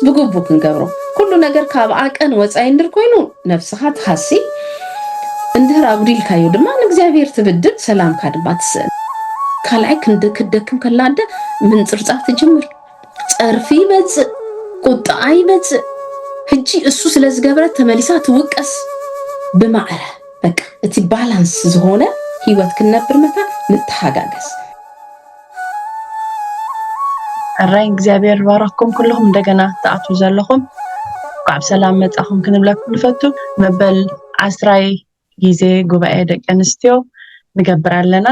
بقبو كنقبرو كل نجر كاب عقن وصاي ندر كوينو نفسها تحسي اندهر ابريل كايو دما نغزابير تبدل سلام كادباتس كالعي كدكم كلاده من صرصات تجمر صرفي بز قطعي بز هجي اسو ስለዝገበረ ተመሊሳ ትወቀስ በማዕረ በቃ እቲ ባላንስ ዝሆነ ህይወት ክነብር መታ ንተሐጋገስ አራይ እግዚአብሔር ባረኩም ኩልኩም እንደገና ተአቱ ዘለኹም ቃብ ሰላም መጻኹም ክንብለኩም ንፈቱ መበል 10 ጊዜ ጉባኤ ደቂ አንስትዮ ንገብር ኣለና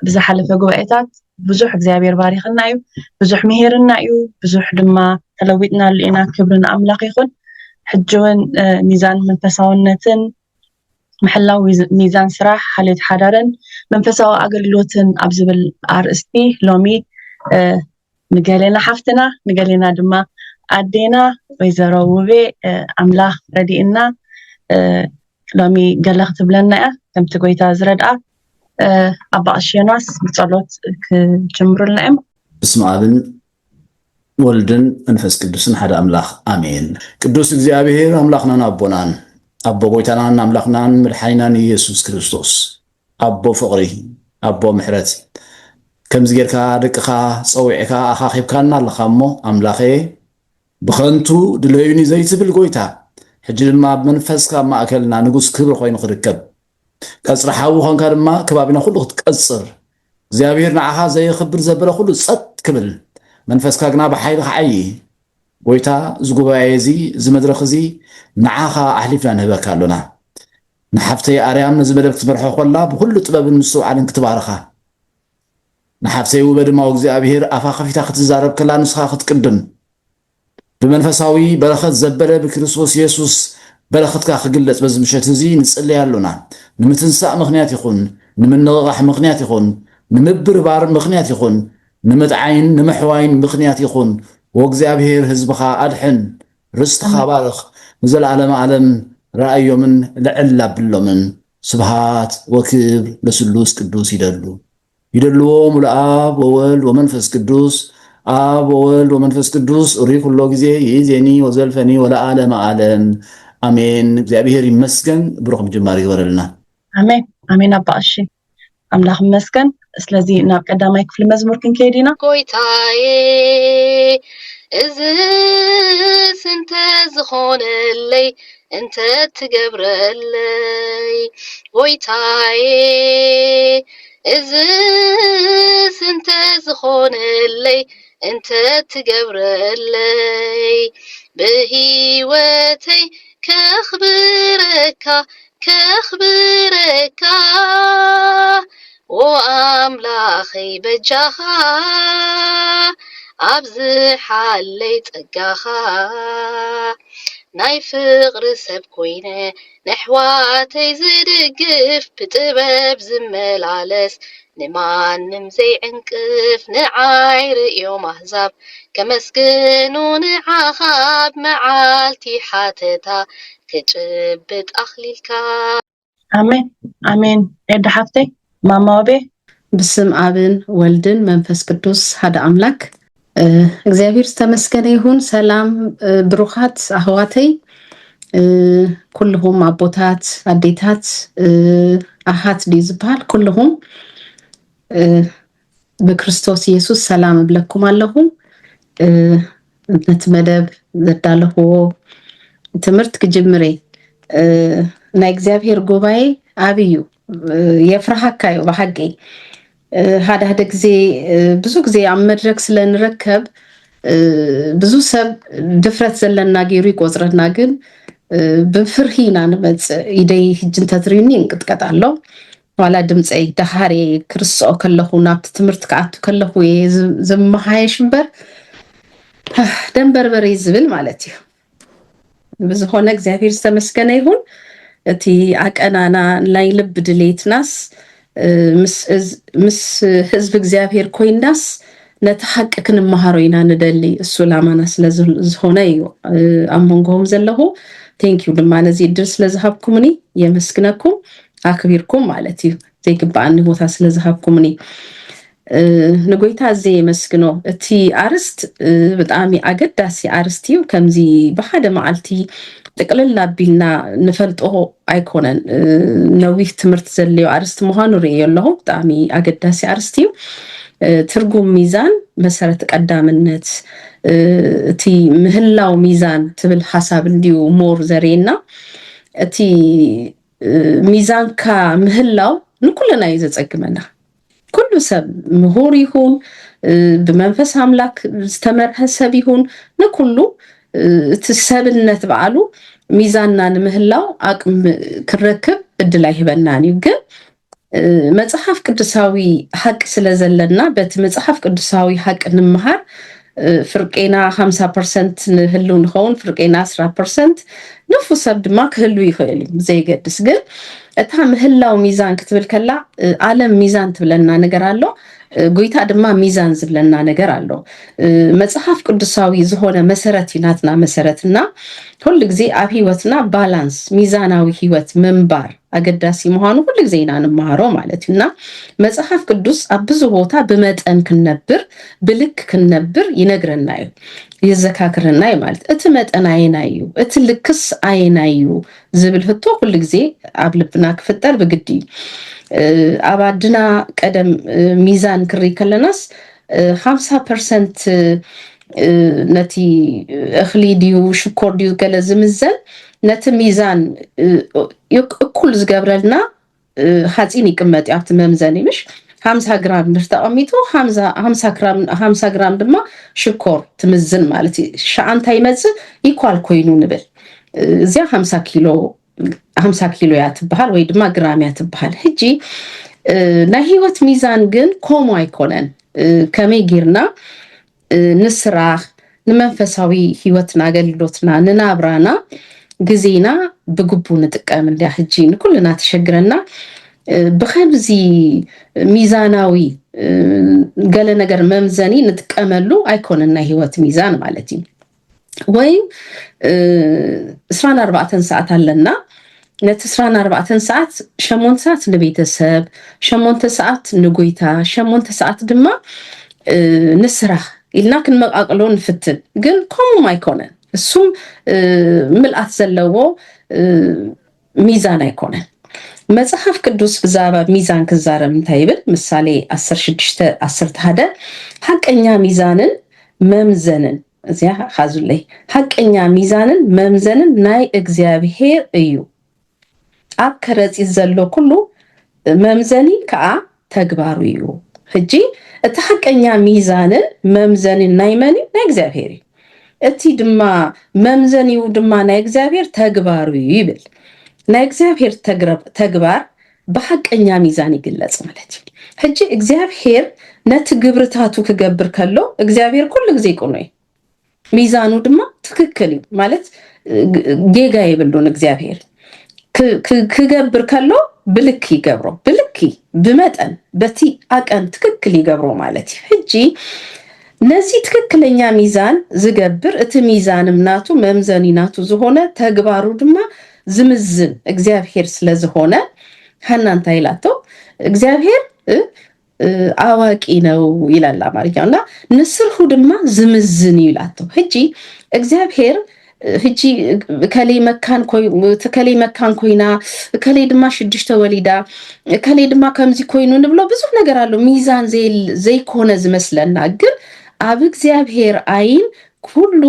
ብዝሓለፈ ጉባኤታት ብዙሕ እግዚአብሔር ባሪኽና እዩ ብዙሕ ምሄርና እዩ ብዙሕ ድማ ተለዊጥና ለና ክብርን አምላኽ ይኹን ሕጅውን ሚዛን መንፈሳውነትን محلاو ميزان سراح حالت حدارن منفساو أغلوتن أبزبل أرستي لومي نقالينا حفتنا نقالينا دما أدينا ويزارووبي أملاح ردينا لومي قالخ تبلنا كم تقويتا زرداء أبا أشياناس بصالوت كجمرو لنعم بسم آبن ولدن انفس قدوسن حدا أملاح آمين قدوس እግዚአብሔር أملاحنا نابونان أبو بويتانا أملاخنا ملحينا يسوع كريستوس أبو فقري أبو محرت كم زجركا دكخا صويعكا أخاخيبكانا لخامو أملاخي بخنتو دلويني زيت بالقويتا حجل ما بمنفسكا ما أكلنا نقص كبر خوين خركب كسر حاو خان كارما كبابنا كله تكسر زيابيرنا عها زي خبر زبرة كله صد كبل منفسكا جنا بحي بحي ويتا زغبايزي زمدرخزي نعاها احلفنا نهبكالنا نحفتي اريام زبدك تبرحو خلا بكل طبب نسو علن كتبارخا نحفتي وبدما እግዚአብሔር አፋ خفيتا ክትዛረብ ከላ ንስኻ ክትቅድም بمنفساوي برخت زبله بكريستوس يسوس برختካ ክግለጽ በዚ ምሸት እዚ ንጽልያሉና ንምትንሳእ ምኽንያት ይኹን ንምንغغح ምኽንያት ይኹን ንምብርባር ምኽንያት ይኹን ንምጥዓይን ንምሕዋይን ምኽንያት ይኹን وእግዚአብሔር ህዝብኻ አድሕን ርስትኻ ባርኽ ንዘለዓለም ዓለም رأيومن لعلا بلومن سبحات وكبر لسلوس قدوس يدلوهم الآب وولد ومنفس قدوس آب وولد ومنفس قدوس أريك الله جزي يزيني وزلفني ولا عالم عالم آمين بزعبير يمسكن بروح بجماري ورلنا آمين آمين أبا أشي أملاح مسكن اسلازي ناب قدامك في المزمور كن كيدينا كويتاي إذا سنت زخون اللي انت تقبر اللي ويتاي إذا سنت زخون اللي انت تقبر اللي بهيوتي كخبرك وأملاخي بجاها أبزح علي تقاها ناي فقر سبكوينة نحواتي زدقف بتباب زمال علس نمان نمزي عنكف نعاير يوم أحزاب كمسكنو نعاخاب معالتي حاتتا كجبت أخليلكا آمين آمين إيه حفتي ماما بي بسم آبن ولدن منفس قدوس هذا أملاك እግዚአብሔር ተመስገነ ይሁን ሰላም ብሩኻት አህዋተይ ኩልሁም አቦታት አዴታት አሃት ዲዝባል ኩልሁም በክርስቶስ ኢየሱስ ሰላም ብለኩም አለሁ ነትመደብ ዘዳለሁ ትምርት ክጅምሬ ናይ እግዚአብሔር ጉባኤ አብዩ የፍራሃካዩ በሐቄ هذا ጊዜ ብዙ ጊዜ አመድረክ ስለንረከብ ብዙ ሰብ ድፍረት ዘለና ገይሩ ይቆጽረና ግን በፍርሂና ንመጽ ኢደይ ህጅን ተትሪኒ እንቅጥቀጣለሁ ዋላ ድምጽይ ደሃሬ ክርስኦ ከለሁ ናብት ትምርት ከአቱ ከለሁ ዘመሃይሽበር ደንበርበሬ ዝብል ማለት እዩ ብዙሆነ እግዚአብሔር ተመስገነ ይሁን እቲ አቀናና ላይ ልብ ድሌትናስ مس حزب እግዚአብሔር ኮይናስ ነተሐቅ ክንመሃሮይና ንደሊ እሱ ላማና ስለዝሆነ እዩ አምንጎም ዘለሁ ቴንክ ዩ ድማ ነዚ ድር ስለዝሃብኩምኒ የመስግነኩም አክቢርኩም ማለት እዩ ዘይግባአኒ ቦታ ስለዝሃብኩምኒ ንጎይታ ዘ መስግኖ እቲ አርስት ብጣዕሚ አገዳሲ አርስትዩ ከምዚ በሓደ መዓልቲ ጥቅልል አቢልና ንፈልጦ አይኮነን ነዊህ ትምህርት ዘልዮ አርስት ምዃኑ ርእዮ ኣለኹ ብጣዕሚ አገዳሲ አርስትዩ ትርጉም ሚዛን መሰረት ቀዳምነት እቲ ምህላው ሚዛን ትብል ሓሳብ እንዲዩ ሞር ዘርእየና እቲ ሚዛንካ ምህላው ንኩለና እዩ ዘፀግመና ኩሉ ሰብ ምሁር ይሁን ብመንፈስ አምላክ ዝተመርሐ ሰብ ይሁን ንኩሉ እቲ ሰብነት በዓሉ ሚዛንና ንምህላው አቅም ክረክብ እድል አይህበናን እዩ ግን መጽሐፍ ቅዱሳዊ ሐቅ ስለዘለና በቲ መጽሐፍ ቅዱሳዊ ሐቅ ንምሃር ፍርቄና 50% ንህሉ ንኸውን ፍርቄና 10% ንፉ ሰብ ድማ ክህሉ ይኽእል ዘይገድስ ግን እታ ምህላው ሚዛን ክትብል ከላ ዓለም ሚዛን ትብለና ነገር ኣሎ ጎይታ ድማ ሚዛን ዝብለና ነገር ኣሎ መጽሐፍ ቅዱሳዊ ዝሆነ መሰረት ይናትና መሰረትና ሁሉ ጊዜ ኣብ ህይወትና ባላንስ ሚዛናዊ ህይወት መንባር አገዳሲ መሆኑ ሁሉ ጊዜ ኢና ንማሃሮ ማለት እና መጽሐፍ ቅዱስ ኣብ ብዙ ቦታ ብመጠን ክንነብር ብልክ ክንነብር ይነግረናዩ ይዘካክረናዩ ማለት እቲ መጠን አይናዩ እቲ ልክስ አይናዩ ዝብል ህቶ ሁሉ ጊዜ ኣብ ልብና ክፍጠር ብግዲ አባድና ቀደም ሚዛን ክሪ ከለናስ 50% ነቲ እኽሊ ድዩ ሽኮር ድዩ ገለ ዝምዘን ነቲ ሚዛን እኩል ዝገብረልና ሓፂን ይቅመጥ ኣብቲ መምዘን ይምሽ 50 ግራም ተቀሚጡ 50 ግራም ድማ ሽኮር ትምዝን ማለት ሻንታ ይመጽእ ኢኳል ኮይኑ ንብል እዚያ 50 ኪሎ ያትበሃል ወይ ድማ ግራም ያትበሃል ሕጂ ናይ ህይወት ሚዛን ግን ኮሞ አይኮነን ከመይ ጌርና ንስራህ ንመንፈሳዊ ህይወትና አገልግሎትና ንናብራና ግዜና ብግቡ ንጥቀም እንዳ ሕጂ ንኩልና ተሸግረና ብኸምዚ ሚዛናዊ ገለ ነገር መምዘኒ ንጥቀመሉ አይኮነና ህይወት ሚዛን ማለት እዩ ወይ 24 ሰዓት አለና ነት 24 ሰዓት 8 ሰዓት ንቤተሰብ 8 ሰዓት ንጎይታ 8 ሰዓት ድማ ንስራህ ኢልና ክንመቃቅሎ ንፍትን ግን ኮም አይኮነን እሱም ምልአት ዘለዎ ሚዛን አይኮነን መጽሐፍ ቅዱስ ብዛባ ሚዛን ክዛረብ እንታይ ይብል ምሳሌ 16:10 ሐቀኛ ሚዛንን መምዘንን እዚያ ሓዙለይ ሐቀኛ ሚዛንን መምዘንን ናይ እግዚአብሔር እዩ ኣብ ከረፂት ዘሎ ኩሉ መምዘኒ ከዓ ተግባሩ እዩ ሕጂ እቲ ሐቀኛ ሚዛንን መምዘንን ናይ መን ናይ እግዚአብሔር እዩ እቲ ድማ መምዘኒው ድማ ናይ እግዚአብሔር ተግባሩ ይብል ናይ እግዚአብሔር ተግባር በሐቀኛ ሚዛን ይግለጽ ማለት እዩ ሕጂ እግዚአብሔር ነቲ ግብርታቱ ክገብር ከሎ እግዚአብሔር ኩሉ ጊዜ ይቆነይ ሚዛኑ ድማ ትክክል ማለት ጌጋ ይብሉን እግዚአብሔር ክገብር ከሎ ብልክ ይገብሮ ብልክ ብመጠን በቲ አቀን ትክክል ይገብሮ ማለት ሕጂ ነዚህ ትክክለኛ ሚዛን ዝገብር እቲ ሚዛንም ናቱ መምዘኒ ናቱ ዝሆነ ተግባሩ ድማ ዝምዝን እግዚአብሔር ስለዝሆነ ሃናንታ ይላቶ እግዚአብሔር አዋቂ ነው ይላል አማርኛውና ንስርሁ ድማ ዝምዝን ይላቶ ሕጂ እግዚአብሔር ሕጂ ከሌ መካን ኮይና ከሌ ድማ 6 ወሊዳ ከሌ ድማ ከምዚ ኮይኑ ንብሎ ብዙ ነገር አለው ሚዛን ዘይኮነ ዝመስለና ግን ኣብ እግዚአብሔር አይን ሁሉ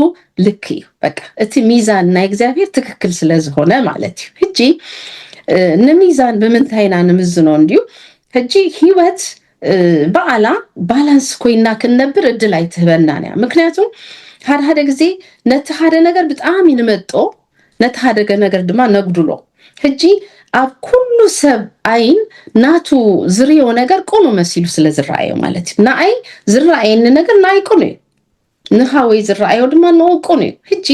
ልክ በቃ እቲ ሚዛን ናይ እግዚአብሔር ትክክል ስለዝሆነ ማለት እዩ ሕጂ ንሚዛን በመንታይና ንምዝኖ እንዲዩ ሕጂ ህይወት በዓላ ባላንስ ኮይና ክንነብር እድል አይትህበናንያ ምክንያቱም ሓደ ጊዜ ነቲ ሓደ ነገር በጣም ይንመጦ ነቲ ሓደ ነገር ድማ ነግዱሎ ሕጂ ኣብ ኩሉ ሰብ አይን ናቱ ዝርዮ ነገር ቆኑ መሲሉ ስለዝራአዮ ማለት ናአይ ዝራአየኒ ነገር ናይ ቆኑ ንኻወይ ዝራአዮ ድማ ነው ቆኑ ሕጂ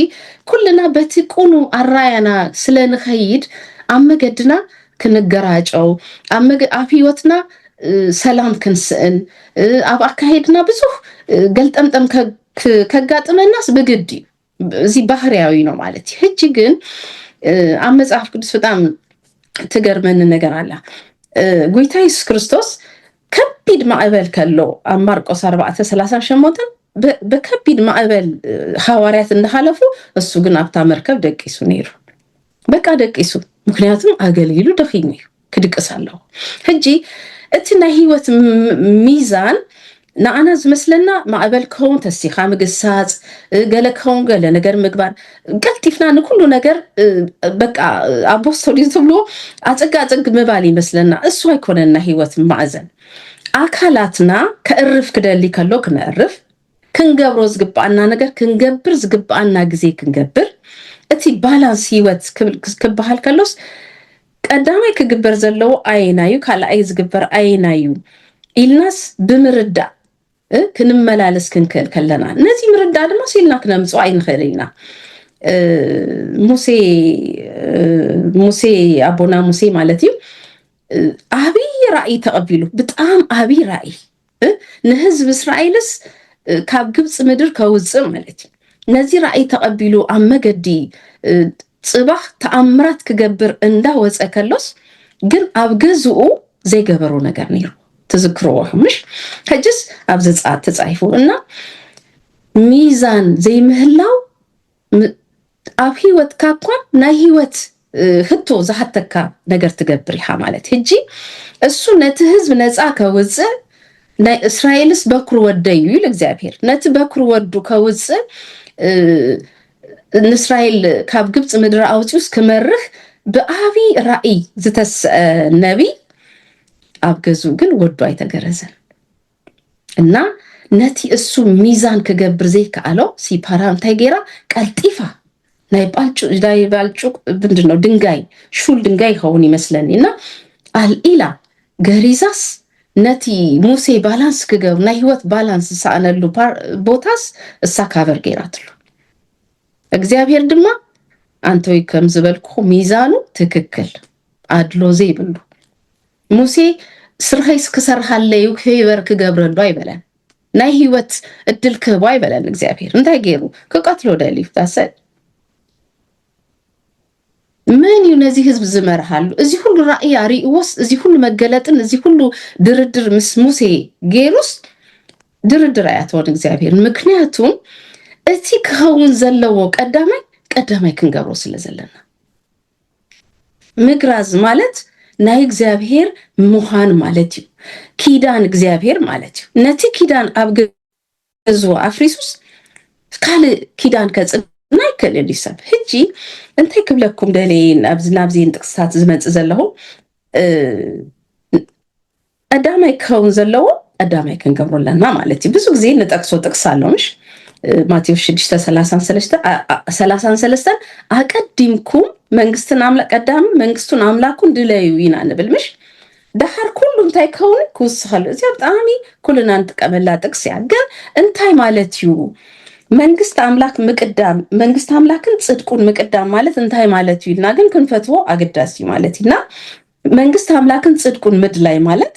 ኩልና በቲ ቆኑ አራያና ስለንኸይድ ኣብ መገድና ክንገራጨው ኣብ ህይወትና ሰላም ክንስእን ኣብ አካሄድና ብዙ ገልጠምጠም ከጋጥመናስ በግዲ እዚ ባህሪያዊ ነው ማለት ሕጂ ግን ኣብ መጽሐፍ ቅዱስ በጣም ትገርመን ነገር አለ ጎይታ ኢየሱስ ክርስቶስ ከቢድ ማዕበል ከሎ ማርቆስ 4:38 በከቢድ ማዕበል ሐዋርያት እንደሐለፉ እሱ ግን አብታ መርከብ ደቂሱ ነይሩ በቃ ደቂሱ ምክንያቱም አገልግሉ ደኺኝ ክድቅሳለሁ ሕጂ እትና ህይወት ሚዛን ናአና ዝመስለና ማዕበል ከውን ተሲኻ ምግሳጽ ገለከውን ገለ ነገር ምግባር ቀልጢፍና ንኩሉ ነገር በቃ አፖስቶሊ ዝብሎ አጽጋጽግ መባል ይመስለና እሱ አይኮነና ህይወት ማዕዘን አካላትና ከእርፍ ክደሊ ከሎ ክነርፍ ክንገብሮ ዝግባአና ነገር ክንገብር ዝግባአና ጊዜ ክንገብር እቲ ባላንስ ህይወት ክባሃል ከሎስ ቀዳማይ ክግበር ዘለው አይናዩ ካልአይ ዝግበር አይናዩ ኢልናስ ብምርዳ ክንመላለስ ክንከል ከለና ነዚ ምርዳ ድማ ሲልና ክነምጽ አይንኸለና ሙሴ አቦና ሙሴ ማለት እዩ አቢ ራእይ ተቀቢሉ በጣም አቢ ራእይ ንህዝብ እስራኤልስ ካብ ግብጽ ምድር ከውጽእ ማለት እዩ ነዚ ራእይ ተቀቢሉ አመገዲ ጽባህ ተአምራት ክገብር እንዳወጸ ከሎስ ግን አብገዝኡ ዘይገበሩ ነገር ነይሩ تذكروه مش هجس أبزت تزعفوا إنه ميزان زي مهلاو أبهيوت كابقون ناهيوت هتو زحتك نقر تقبري حمالت هجي السنة تهز من أزاكا وزة نا إسرائيلس بكر وديو لكزابير نت بكر ودو كوزة إسرائيل كاب قبط مدر أوتيوس كمرخ بأبي رأي زتس نبي አብገዙ ግን ወዶ አይተገረዘን እና ነቲ እሱ ሚዛን ከገብር ዘይ ካለው ሲፓራም ታይጌራ ቀልጢፋ ናይ ባልጩ ብንድነው ድንጋይ ሹል ድንጋይ ሆን ይመስለኝና አልኢላ ገሪዛስ ነቲ ሙሴ ባላንስ ከገብ ናይ ህይወት ባላንስ ሳነሉ ቦታስ እሳ ካቨር ጌራትሉ እግዚአብሔር ድማ አንተው ከምዝበልኩ ሚዛኑ ትክክል አድሎ ዘይ ብሉ ሙሴ ስርሃይስ ከሰርሃለዩ ፌቨር ክገብረሉ አይበለን ናይ ህይወት እድል ከባ አይበለን እግዚአብሔር እንታይ ገይሩ ከቀትሎ ዳሊፍ ታሰል ምን ይነዚ ህዝብ ዝመርሃሉ እዚ ሁሉ ራእይ አሪውስ እዚ ሁሉ መገለጥን እዚ ሁሉ ድርድር ምስ ሙሴ ገይሩስ ድርድር አያተውን እግዚአብሔር ምክንያቱም እቲ ከውን ዘለዎ ቀዳማይ ክንገብሮ ስለዘለና ምግራዝ ማለት ናይ እግዚአብሔር ሙሃን ማለት እዩ ኪዳን እግዚአብሔር ማለት እዩ ነቲ ኪዳን አብገዙ አፍሪሱስ ካል ኪዳን ከጽናይ ከለሊሰብ ሕጂ እንታይ ክብለኩም ደሌን አብዝናብዚን ጥቅሳት ዝመጽ ዘለዎ አዳማይ ከውን ዘለዎ አዳማይ ክንገብሮለና ማለት እዩ ብዙ ጊዜ ንጠቅሶ ጥቅስ አለውሽ ማቴዎስ 6:33 አቀድምኩም መንግስትን አምላክ ቀዳም መንግስቱን አምላኩን ድለዩ ይናንብልምሽ ዳህር ኩሉ እንታይ ከውን ኩስኸል እዚ በጣም ኩልና እንጥቀመላ ጥቅስ ያገን እንታይ ማለት እዩ መንግስት አምላክ ምቅዳም መንግስት አምላክን ጽድቁን ምቅዳም ማለት እንታይ ማለት ይልና ግን ክንፈትዎ አግዳሲ ማለት ይና መንግስት አምላክን ጽድቁን ምድላይ ማለት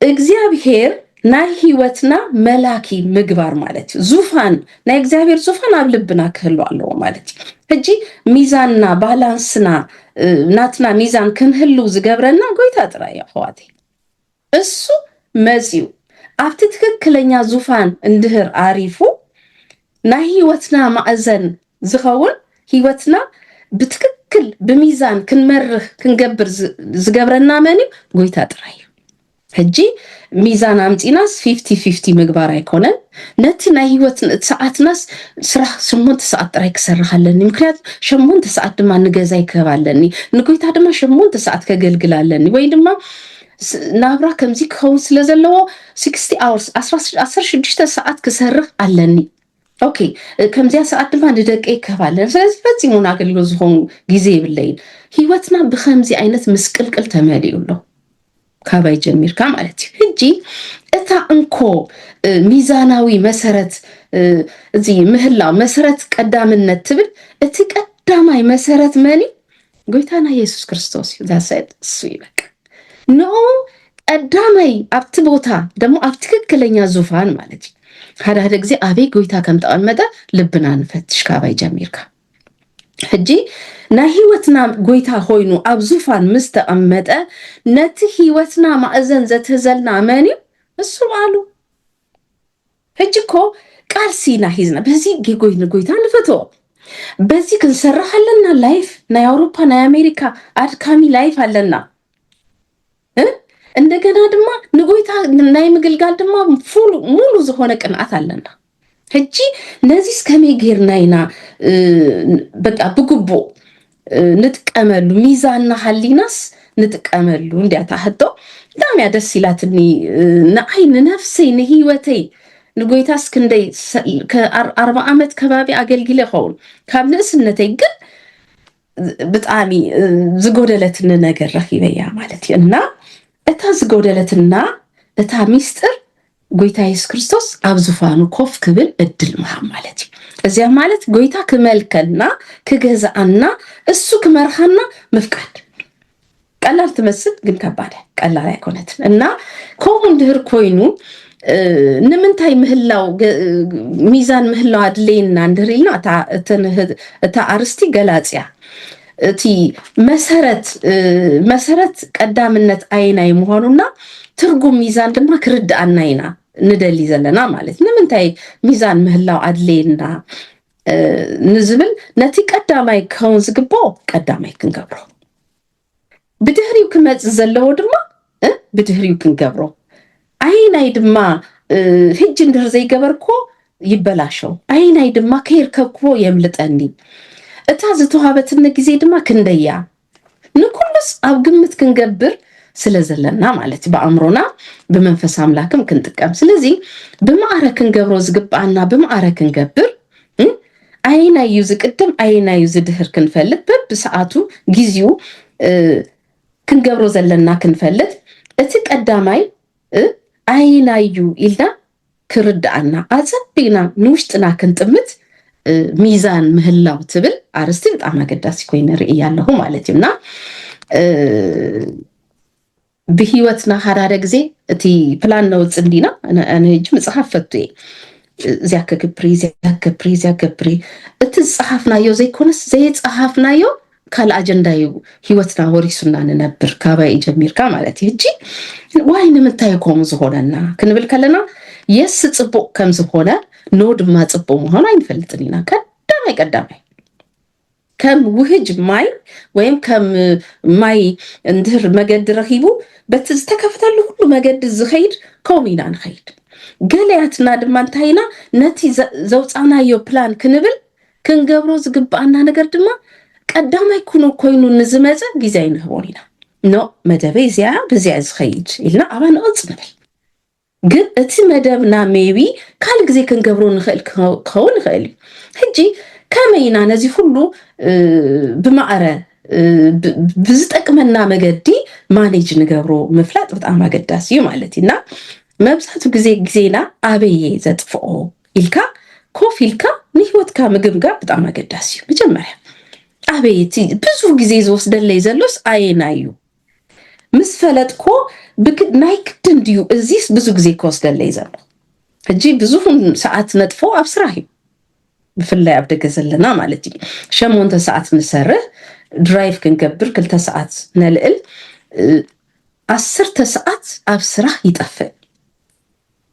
እግዚአብሔር ናይ ህይወትና መላኪ ምግባር ማለት ዙፋን ናይ እግዚአብሔር ዙፋን አብልብና ከህሉ አለው ማለት ሕጂ ሚዛንና ባላንስና ናትና ሚዛን ክንህሉ ዝገብረና ጎይታ ጥራይ አህዋቴ እሱ መዚው አፍቲ ትክክለኛ ዙፋን እንድህር አሪፉ ናይ ህይወትና ማዕዘን ዝኸውን ህይወትና በትክክል በሚዛን ክንመርህ ክንገብር ዝገብረና መን ጎይታ ጥራይ ሕጂ ሚዛን አምጪናስ 50-50 ምግባር አይኮነን ነቲ ናይ ህይወት ሰዓትናስ ስራሕ 8 ሰዓት ጥራይ ክሰርሃለኒ ምክንያት 8 ሰዓት ድማ ንገዛ ይከባለኒ ንጎይታ ድማ 8 ሰዓት ከገልግላለኒ ወይ ድማ ናብራ ከምዚ ከውን ስለዘለዎ 60 hours 16 ሰዓት ክሰርህ አለኒ ኦኬ ከምዚያ ሰዓት ድማ ንደቀ ይከባለን ስለዚህ ፈጽሞና አገልግሎት ዝሆን ጊዜ ይብለይን ህይወትና በከምዚ አይነት ምስቅልቅል ተመሊኡሎ ካባይ ጀሚርካ ማለት ሕጂ እታ እንኮ ሚዛናዊ መሰረት እዚ ምህላው መሰረት ቀዳምነት ትብል እቲ ቀዳማይ መሰረት መኒ ጎይታና ኢየሱስ ክርስቶስ ዛሰድ እሱ ይበቃ ኖ ቀዳማይ አብቲ ቦታ ደሞ አብቲ ትክክለኛ ዙፋን ማለት ሃዳደ ጊዜ አቤ ጎይታ ከም ተቀመጠ ልብና ንፈትሽ ካባይ ጀሚርካ ሕጂ ናይ ህይወትና ጎይታ ሆይኑ ኣብ ዙፋን ምስ ተቐመጠ ነቲ ህይወትና ማእዘን ዘትህዘልና መን እዩ? እሱ በዓሉ። ሕጂ እኮ ቃል ሲና ሂዝና በዚ ጎይታ ንፈትዎ በዚ ክንሰርሕ ኣለና ላይፍ ናይ ኣውሮፓ ናይ ኣሜሪካ ኣድካሚ ላይፍ ኣለና እንደገና ድማ ንጎይታ ናይ ምግልጋል ድማ ሙሉ ዝኾነ ቅንዓት ኣለና። ሕጂ ነዚስ ከመይ ጌርና ኢና በቃ ብግቡእ ንጥቀመሉ ሚዛንና ሃሊናስ ንጥቀመሉ እንዲያታ ሕቶ ብጣዕሚ እያ ደስ ኢላትኒ ንዓይ ንነፍሰይ ንሂወተይ ንጎይታስ ክንደይ ከ40 ዓመት ከባቢ ኣገልጊለ ይኸውን ካብ ንእስነተይ ግን ብጣዕሚ ዝጎደለትኒ ነገር ረኺበያ ማለት እዩ እና እታ ዝጎደለትና እታ ሚስጥር ጎይታ ኢየሱስ ክርስቶስ ኣብ ዙፋኑ ኮፍ ክብል እድል ምሃብ ማለት እዩ። እዚያ ማለት ጎይታ ክመልከልና ክገዛአና እሱ ክመርሃና ምፍቃድ ቀላል ትመስል ግን ከባድ ቀላል አይኮነትን እና ከምኡ እንድህር ኮይኑ ንምንታይ ምህላው ሚዛን ምህላው አድሌና እንድህርልና እታ አርስቲ ገላጽያ እቲ መሰረት ቀዳምነት አይናይ መሆኑና ትርጉም ሚዛን ድማ ክርዳአና ኢና ንደሊ ዘለና ማለት ንምንታይ ሚዛን ምህላው አድሌና ንዝብል ነቲ ቀዳማይ ከውን ዝግቦ ቀዳማይ ክንገብሮ ብድህሪው ክመጽ ዘለዎ ድማ ብድህሪው ክንገብሮ አይናይ ድማ ህጅ እንድር ዘይገበርኮ ይበላሸው አይናይ ድማ ከይርከብኮ የምልጠኒ እታ ዝተዋሃበትነ ጊዜ ድማ ክንደያ ንኩልስ ኣብ ግምት ክንገብር ስለዘለና ማለት በአእምሮና በመንፈስ አምላክም ክንጥቀም ስለዚህ በማዕረ ክንገብሮ ዝግባአና በማዕረ ክንገብር አይናዩ ዝቅድም አይናዩ ዝድህር ክንፈልጥ በብሰዓቱ ጊዜው ክንገብሮ ዘለና ክንፈልጥ እቲ ቀዳማይ አይናዩ ኢልና ክርዳአና አጸቢና ንውሽጥና ክንጥምት ሚዛን ምህላው ትብል አርስቲ በጣም አገዳሲ ኮይነ ርኢ ያለሁ ማለት ነውና በህይወትና ሐራረ ጊዜ እቲ ፕላን ነው ጽንዲና እኔ እጅ መጽሐፍ ፈትዬ ዚያከፕሪ እቲ ጽሐፍናዮ ዘይኮነስ ዘይጽሐፍናዮ ካል አጀንዳዩ ህይወትና ወሪሱና ነበር ካባይ ጀሚርካ ማለት ይጂ ዋይ ንምንታይኮም ዝሆነና ክንብል ከለና የስ ጽቡቅ ከም ዝሆነ ኖድ ማጽቡ መሆን አይፈልጥኒና ቀዳማይ ከም ውህጅ ማይ ወይም ከም ማይ እንድር መገድ ረሂቡ በተስተከፈተሉ ሁሉ መገድ ዝኸይድ ኮሚና ንኸይድ ገለያትና ድማ እንታይና ነቲ ዘውፃናዮ ፕላን ክንብል ክንገብሮ ዝግባአና ነገር ድማ ቀዳማይ ኮይኑ ንዝመጽ ጊዜ አይንህቦኒና ኖ መደበይ ዚያ በዚያ ዝኸይድ ኢልና አባን ንብል ግን እቲ መደብና ሜቢ ካል ጊዜ ክንገብሮ ንኽእል ከውን ንኽእል ሕጂ ከመይና ነዚ ሁሉ ብማዕረ ብዝጠቅመና መገዲ ማኔጅ ንገብሮ ምፍላጥ በጣም አገዳሲ ማለትና መብዛቱ ጊዜና አበየ ዘጥፍኦ ኢልካ ኮፍ ኢልካ ንህይወትካ ምግብጋ በጣም አገዳሲ መጀመሪያ አበይቲ ብዙ ጊዜ ዝወስደለይ ዘሎስ አይናዩ ምስፈለጥኮ ናይ ክድንድዩ እዚስ ብዙ ጊዜ ከወስደለይ ዘሎ ሕጂ ብዙሁን ሰዓት ነጥፎ አብስራሂ ብፍላይ አብደገ ዘለና ማለት እዩ 8 ሰዓት ንሰርህ ድራይቭ ክንገብር 2 ሰዓት ነልዕል 10 ሰዓት አብስራህ ይጠፍእ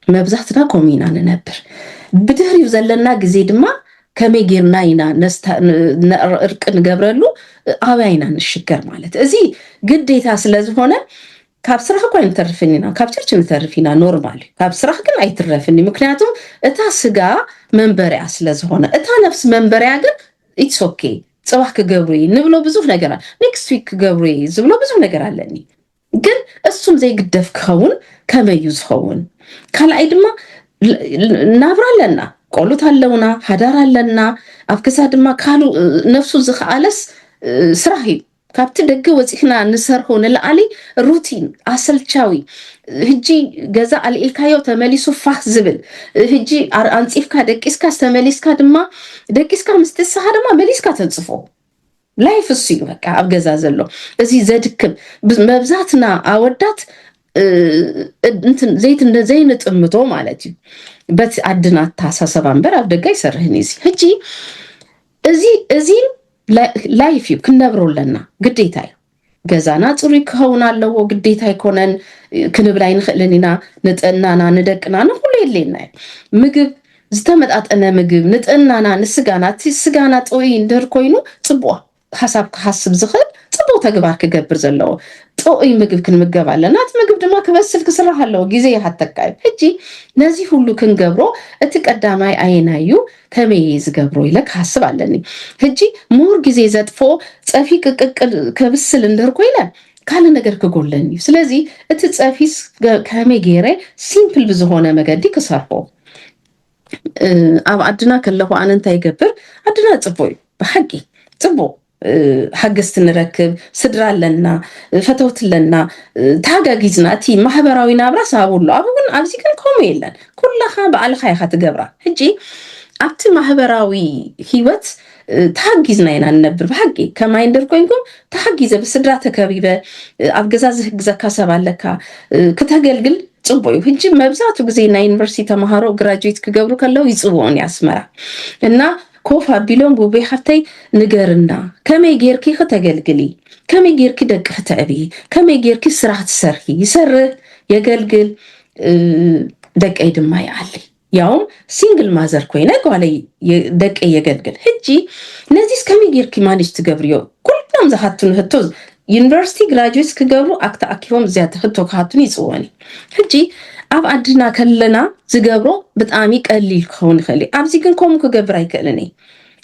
መብዛሕትና ኮሚና ነበር ብድህሪው ዘለና ጊዜ ድማ ከመይ ጌርና ኢና እርቅ ንገብረሉ አባይና ንሽከር ማለት እዚ ግዴታ ስለዝሆነ ካብ ስራሕ እኮ እንተርፍኒና ካብ ቸርች እንተርፊና ኖርማል ካብ ስራሕ ግን አይትረፍኒ ምክንያቱም እታ ስጋ መንበሪያ ስለዝሆነ እታ ነፍስ መንበሪያ ግን ኢትስ ኦኬ ጽባህ ክገብሩ ንብሎ ብዙ ነገር ኔክስት ዊክ ክገብሩ ዝብሎ ብዙ ነገር አለኒ ግን እሱም ዘይግደፍ ከውን ከመዩ ዝኸውን ካልአይ ድማ ናብራለና ቆሉት አለውና ሐዳር አለና አፍከሳ ድማ ካሉ ነፍሱ ዝኸአለስ ስራሂ ካብቲ ደገ ወጽሕና ንሰርሆ ንላዓሊ ሩቲን አሰልቻዊ ህጂ ገዛ አልኢልካዮ ተመሊሱ ፋህ ዝብል ህጂ አንጽፍካ ደቂስካ ተመሊስካ ድማ ደቂስካ ምስትስኻ ድማ መሊስካ ተንጽፎ ላይፍ እሱ በቃ ኣብ ገዛ ዘሎ እዚ ዘድክም መብዛትና አወዳት እንትን ዘይን ጥምቶ ማለት እዩ በት አድናታ ሳሰባንበር ኣብ ደጋ ይሰርህን እዚ ህጂ እዚ ላይፍ እዩ ክንነብረለና ግዴታ እዩ ገዛና ጽሩይ ክኸውን ኣለዎ ግዴታ ይኮነን ክንብላይ ንኽእልን ኢና ንጥዕናና ንደቅና ንኹሉ የለና ምግብ ዝተመጣጠነ ምግብ ንጥዕናና ንስጋና ስጋና ጥዑይ እንድህር ኮይኑ ጽቡቕ ሓሳብ ክሓስብ ዝኽእል ጽቡቕ ተግባር ክገብር ዘለዎ ጥዑይ ምግብ ክንምገብ ኣለና እቲ ምግብ ድማ ክበስል ክስራሕ ኣለዎ ግዜ ይሓተካ ሕጂ ነዚ ሁሉ ክንገብሮ እቲ ቀዳማይ ኣየናዩ ከመይ ዝገብሮ ኢለ ክሓስብ ኣለኒ ሕጂ ምሁር ግዜ ዘጥፎ ፀፊ ቅቅል ከብስል እንድህር ኮይነ ካለ ነገር ክጎለኒ ስለዚ እቲ ፀፊስ ከመይ ገይረ ሲምፕል ብዝኾነ መገዲ ክሰርሖ ኣብ ዓድና ከለኹ ኣነ እንታይ ይገብር ዓድና ጽቡቕ እዩ ብሓቂ ጽቡቕ ሓገዝቲ ንረክብ ስድራ ኣለና ፈተውት ኣለና ተሓጋጊዝና እቲ ማሕበራዊ ናብራ ሳብሉ ኣብውን ኣብዚ ግን ከምኡ የለን ኩላኻ በዓልኻ ኢኻ ትገብራ ሕጂ ኣብቲ ማሕበራዊ ሂወት ተሓጊዝና ኢና ንነብር ብሓቂ ከማይ እንድር ኮይንኩም ተሓጊዘ ብስድራ ተከቢበ ኣብ ገዛ ዝሕግዘካ ሰብ ኣለካ ክተገልግል ጽቡቕ እዩ ሕጂ መብዛሕቱ ግዜ ናይ ዩኒቨርሲቲ ተማሃሮ ግራጁዌት ክገብሩ ከለው ይጽውዑን ያስመራ እና ኮፍ ኣቢሎም ቡቤ ሓፍተይ ንገርና ከመይ ጌርኪ ክተገልግሊ ከመይ ጌርኪ ደቂ ክትዕቢ ከመይ ጌርኪ ስራሕ ትሰርሒ ይሰርህ የገልግል ደቀይ ድማ ይዓሊ ያውም ሲንግል ማዘር ኮይነ ጓለይ ደቀ የገልግል ሕጂ ነዚስ ከመይ ጌርኪ ማኔጅ ትገብርዮ ኩሎም ዝሓቱን ህቶ ዩኒቨርሲቲ ግራጁዌት ክገብሩ ኣክቲቭም ዝያተ ህቶ ክሓቱን ይጽወኒ ሕጂ ኣብ ዓድና ከለና ዝገብሮ ብጣዕሚ ቀሊል ክኸውን ይኽእል ኣብዚ ግን ከምኡ ክገብር ኣይክእልን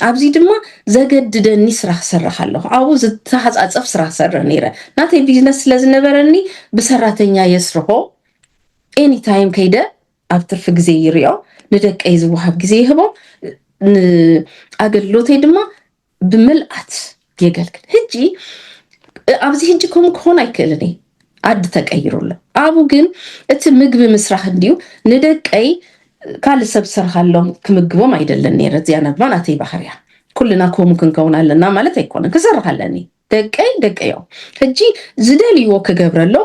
ኣብዚ ድማ ዘገድደኒ ስራሕ ሰራሕ ኣለኹ ኣብኡ ዝተሓፃፀፍ ስራሕ ሰረሕ ነይረ ናተይ ቢዝነስ ስለዝነበረኒ ብሰራተኛ የስርሖ ኤኒ ታይም ከይደ ኣብ ትርፊ ግዜ ይርዮ ንደቀይ ዝወሃብ ግዜ ይህቦ ኣገልግሎተይ ድማ ብምልኣት የገልግል ሕጂ ኣብዚ ሕጂ ከምኡ ክኾን ኣይክእልን ዓዲ ተቀይሩለ ኣቡ ግን እቲ ምግቢ ምስራሕ እንዲዩ ንደቀይ ካል ሰብ ሰርሓሎም ክምግቦም አይደለን ነይረ ዚያነባ ናተይ ባህርያ ኩልና ከምኡ ክንከውን ኣለና ማለት ኣይኮነን ክሰርሕ ኣለኒ ደቀዮ ሕጂ ዝደልይዎ ክገብረሎ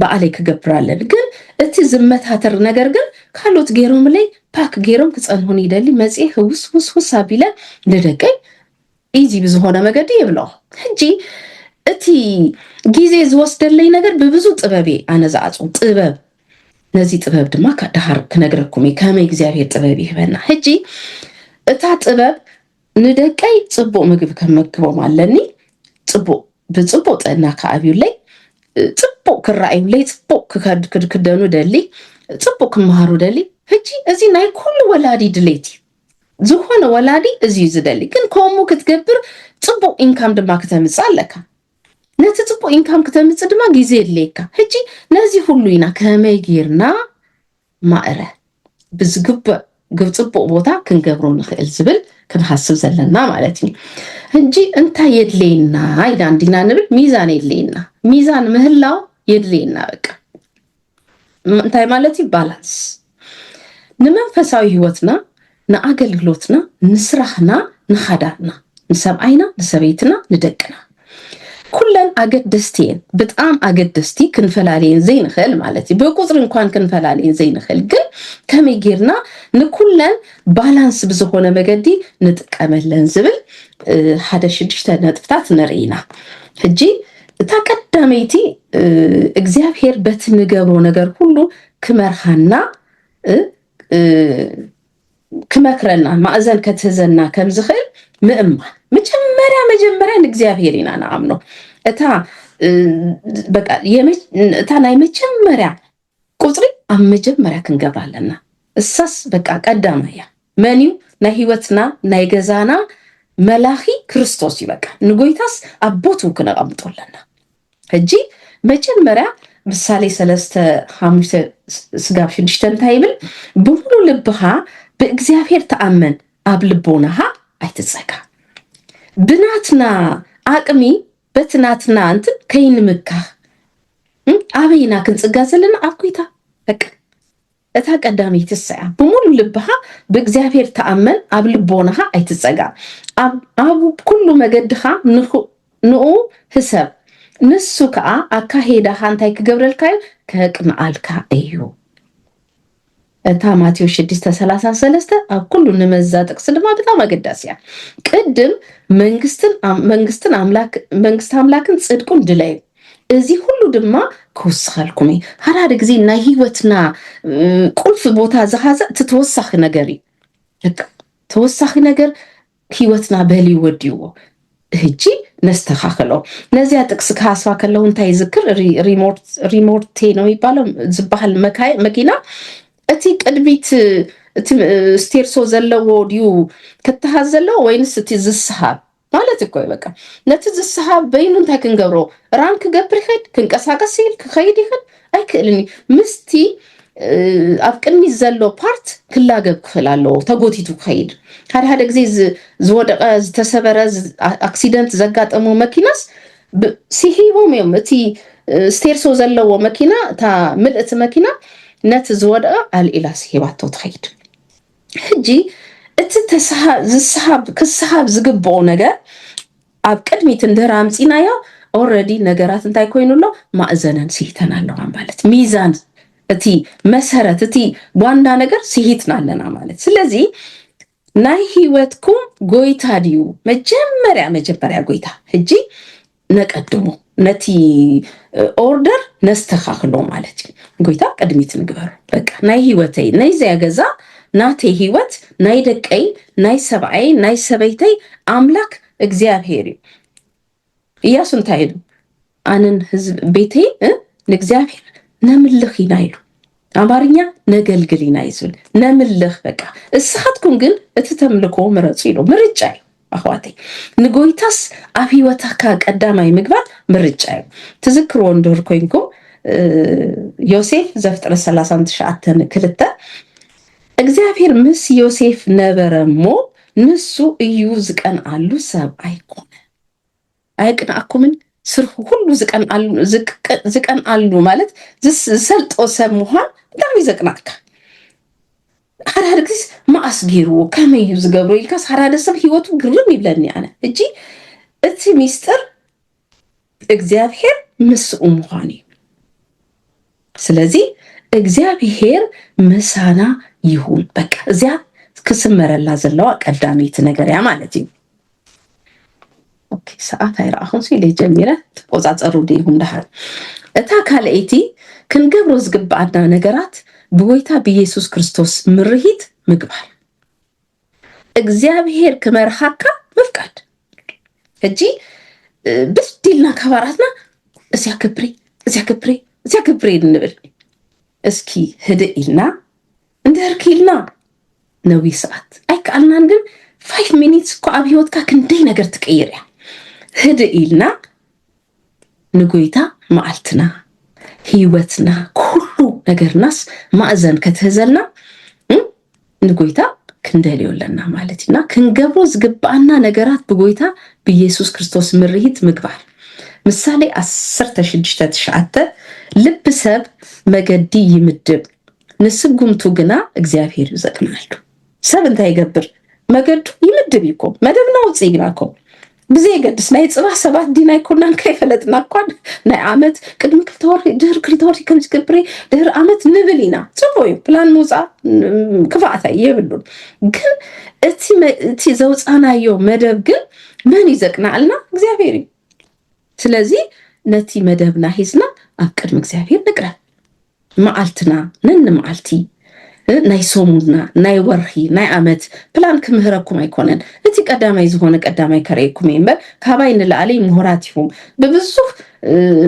በዓለይ ክገብራለን ግን እቲ ዝመታተር ነገር ግን ካልኦት ገይሮም ላይ ፓክ ገይሮም ክጸንሁን ይደሊ መጽእ ህውስ አቢለ ንደቀይ ኢዚ ብዝሆነ መገዲ ይብሎ ሕጂ እቲ ጊዜ ዝወስደለይ ነገር በብዙ ጥበቤ አነዛጹ ጥበብ ነዚ ጥበብ ድማ ካዳሃር ክነግረኩም ከመይ እግዚአብሔር ጥበብ ይህበና ሕጂ እታ ጥበብ ንደቀይ ጽቡቕ ምግብ ከመግቦም ኣለኒ ጽቡቕ ብጽቡቕ ጥዕና ከኣብዩለይ ጽቡቕ ክራእዩለይ ጽቡቕ ክደኑ ደሊ ጽቡቕ ክመሃሩ ደሊ ሕጂ እዚ ናይ ኩሉ ወላዲ ድሌቲ ዝኾነ ወላዲ እዚ ዝደሊ ግን ከምኡ ክትገብር ጽቡቕ ኢንካም ድማ ከተምጽ ኣለካ ነቲ ጽቡቕ ኢንካም ከተምጽ ድማ ጊዜ የለካ ሕጂ ነዚ ሁሉ ኢና ከመይ ጌርና ማዕረ ብዝግበ ጽቡቕ ቦታ ክንገብሮ ንኽእል ዝብል ክንሓስብ ዘለና ማለት እዩ ሕጂ እንታይ የድለይና ኢዳንዲና ንብል ሚዛን የድለይና ሚዛን ምህላው የድለይና በቃ እንታይ ማለት እዩ ባላንስ ንመንፈሳዊ ህይወትና ንኣገልግሎትና ንስራሕና ንሓዳርና ንሰብኣይና ንሰበይትና ንደቅና ኩለን ኣገደስቲን በጣም ኣገደስቲ ክንፈላለየን ዘይንኽእል ማለት እዩ በቁጥር እንኳን ክንፈላለየን ዘይንኽእል ግን ከመይ ጌርና ንኩለን ባላንስ ብዝኾነ መገዲ ንጥቀመለን ዝብል ሓደ 6 ነጥብታት ንርኢና ሕጂ እታ ቀዳመይቲ እግዚአብሔር በቲ ንገብሮ ነገር ሁሉ ክመርሃና ክመክረና ማእዘን ከትህዘና ከም ዝኽእል ምእማን መጀመሪያ ንእግዚአብሔር ኢና ንኣምኖ እታ በቃ እታ ናይ መጀመሪያ ቁጥሪ ኣብ መጀመሪያ ክንገባ ኣለና እሳስ በቃ ቀዳማያ መንዩ ናይ ህይወትና ናይ ገዛና መላኺ ክርስቶስ ይበቃ ንጎይታስ ኣቦቱ ክነቐምጦለና ሕጂ መጀመሪያ ምሳሌ 3:5 ስጋብ 6 እንታይ ይብል ብሙሉ ልብኻ በእግዚአብሔር ተኣመን ኣብ ልቦናኻ ኣይትጸጋ ብናትና ኣቅሚ በትናትና እንትን ከይንምካህ ኣበይና ክንጽጋ ዘለና ኣብ ጎይታ በቃ እታ ቀዳመይቲ ትስዓ ብሙሉ ልብኻ በእግዚአብሔር ተኣመን ኣብ ልቦናኻ ኣይትጸጋ ኣብ ኩሉ መገድኻ ንኡ ህሰብ ንሱ ከዓ ኣካሄዳኻ እንታይ ክገብረልካዮ ከቅምዓልካ እዩ እታ ማቴዎስ 6:33 ኣብ ኩሉ ንመዛ ጥቅስ ድማ በጣም አገዳሲያ ቅድም መንግስትን አምላክን ጽድቁን ድለዩ እዚ ሁሉ ድማ ክውስኻልኩም ሓደ ጊዜ ናይ ህይወትና ቁልፍ ቦታ ዝሓዘ ተወሳኺ ነገር እዩ ተወሳኺ ነገር ህይወትና በሊ ወዲዎ ህጂ ነስተኻኽሎ ነዚያ ጥቅስ ካስፋ ከለው እንታይ ዝክር ሪሞርቴ ነው ይባለው ዝባሃል መኪና እቲ ቅድሚት እቲ ስቴርሶ ዘለዎ ዲዩ ከተሃዝ ዘለዎ ወይንስ እቲ ዝስሓብ ማለት እኮ በቃ ነቲ ዝስሓብ በይኑ እንታይ ክንገብሮ ራን ክገብር ይኽእል ክንቀሳቀስ ይኽእል ክኸይድ ይኽእል ኣይክእልኒ ምስቲ ኣብ ቅድሚት ዘሎ ፓርት ክላገብ ክኽእል ኣለዎ ተጎቲቱ ክኸይድ ሓደ ጊዜ ዝወደቀ ዝተሰበረ አክሲደንት ዘጋጠሙ መኪናስ ሲሂቦም እዮም እቲ ስቴርሶ ዘለዎ መኪና እታ ምልእቲ መኪና ነቲ ዝወደቀ አልኢላ ሲሂባቶ ትኸይድ ሕጂ እቲ ክስሓብ ዝግብኦ ነገር ኣብ ቅድሚት እንድህር ኣምፂናዮ ኦልሬዲ ነገራት እንታይ ኮይኑሎ ማእዘነን ሲሂተን ኣለዋ ማለት ሚዛን እቲ መሰረት እቲ ዋና ነገር ሲሂትና ኣለና ማለት ስለዚ ናይ ህይወትኩም ጎይታ ድዩ መጀመሪያ ጎይታ ሕጂ ነቀድሞ ነቲ ኦርደር ነስተኻኽሎ ማለት ጎይታ ቅድሚት ንግበሩ በቃ ናይ ህይወተይ ናይ ዘያገዛ ናተይ ህይወት ናይ ደቀይ ናይ ሰብዓይ ናይ ሰበይተይ አምላክ እግዚአብሔር ኢያሱ እንታይ ኢሉ አንን ህዝብ ቤተይ ለእግዚአብሔር ነምልኽ ኢና ኢሉ አማርኛ ነገልግል ኢና ይዝብል ነምልኽ በቃ እስኻትኩም ግን እቲ ተምልኮ ምረጹ ኢሉ ምርጫ እዩ አኽዋተይ ንጎይታስ ኣብ ህይወትካ ቀዳማይ ምግባር ምርጫ እዩ ትዝክርዎ እንድህር ኮይንኩም ዮሴፍ ዘፍጥረት 39:2 እግዚአብሔር ምስ ዮሴፍ ነበረሞ ንሱ እዩ ዝቀንአሉ ሰብ አይኮነ አይቅንአኩምን ስርሑ ሁሉ ዝቀንአሉ ማለት ዝሰልጦ ሰብ ምዃን ብጣዕሚ ዘቅናዕካ ሓደ ጊዜ ማአስጊርዎ ከመይ እዩ ዝገብሮ ኢልካስ ሓደ ሰብ ህይወቱ ግርም ይብለኒ ኣነ እጂ እቲ ሚስጥር እግዚአብሔር ምስኡ ምዃን እዩ ስለዚ እግዚአብሔር ምሳና ይሁን በቃ እዚያ ክስመረላ ዘለዋ ቀዳሚት ነገር ያ ማለት እዩ ኦኬ ሰዓት አይራኹም ሲል ጀሚረ ተቆጻጸሩ ዲሁም ዳህር እታ ካልአይቲ ክንገብሮ ዝግባአና ነገራት ብጎይታ በኢየሱስ ክርስቶስ ምርሂት ምግባር እግዚአብሔር ክመርሃካ መፍቃድ እጂ ብስዲልና ከባራትና እዚያ ክብሬ እንብል እስኪ ህድኢልና እንደርኪልና ነዊ ሰዓት አይከአልናን ግን 5 ሚኒትስ እኮ ኣብ ህይወትካ ክንደይ ነገር ትቀይር ያ ህድኢልና ንጎይታ መዓልትና ህይወትና ኩሉ ነገርናስ ማእዘን ከተህዘልና ንጎይታ ክንደልዮለና ማለትና ክንገብሮ ዝግባአና ነገራት ብጎይታ በኢየሱስ ክርስቶስ ምርሂት ምግባር ምሳሌ 16:9 ልብ ሰብ መገዲ ይምድብ ንስጉምቱ ግና እግዚአብሔር ይዘቅናሉ ሰብ እንታይ ይገብር መገዱ ይምድብ ይኮ መደብና ውጽይና ኮ ብዘ ይገድስ ናይ ጽባህ ሰባት ዲናይ ኮናን ከይፈለጥና ኳን ናይ ዓመት ቅድሚ ክልተወር ድህር ክልተወር ከም ዝገብረ ድህር ዓመት ንብሊና ጽቦዩ ፕላን ሙፃ ክፋእታ ይብሉን ግን እቲ ዘውፃናዮ መደብ ግን መን ይዘቅናልና እግዚአብሔር ስለዚ ነቲ መደብና ሂዝና ኣብ ቅድሚ እግዚአብሔር ንቅረብ መዓልትና ነንመዓልቲ ናይ ሶሙና ናይ ወርሒ ናይ ዓመት ፕላን ክምህረኩም አይኮነን እቲ ቀዳማይ ዝሆነ ቀዳማይ ከረይኩም እምበር ካባይ ንላዕለይ ምሁራት ይሁም በብዙሕ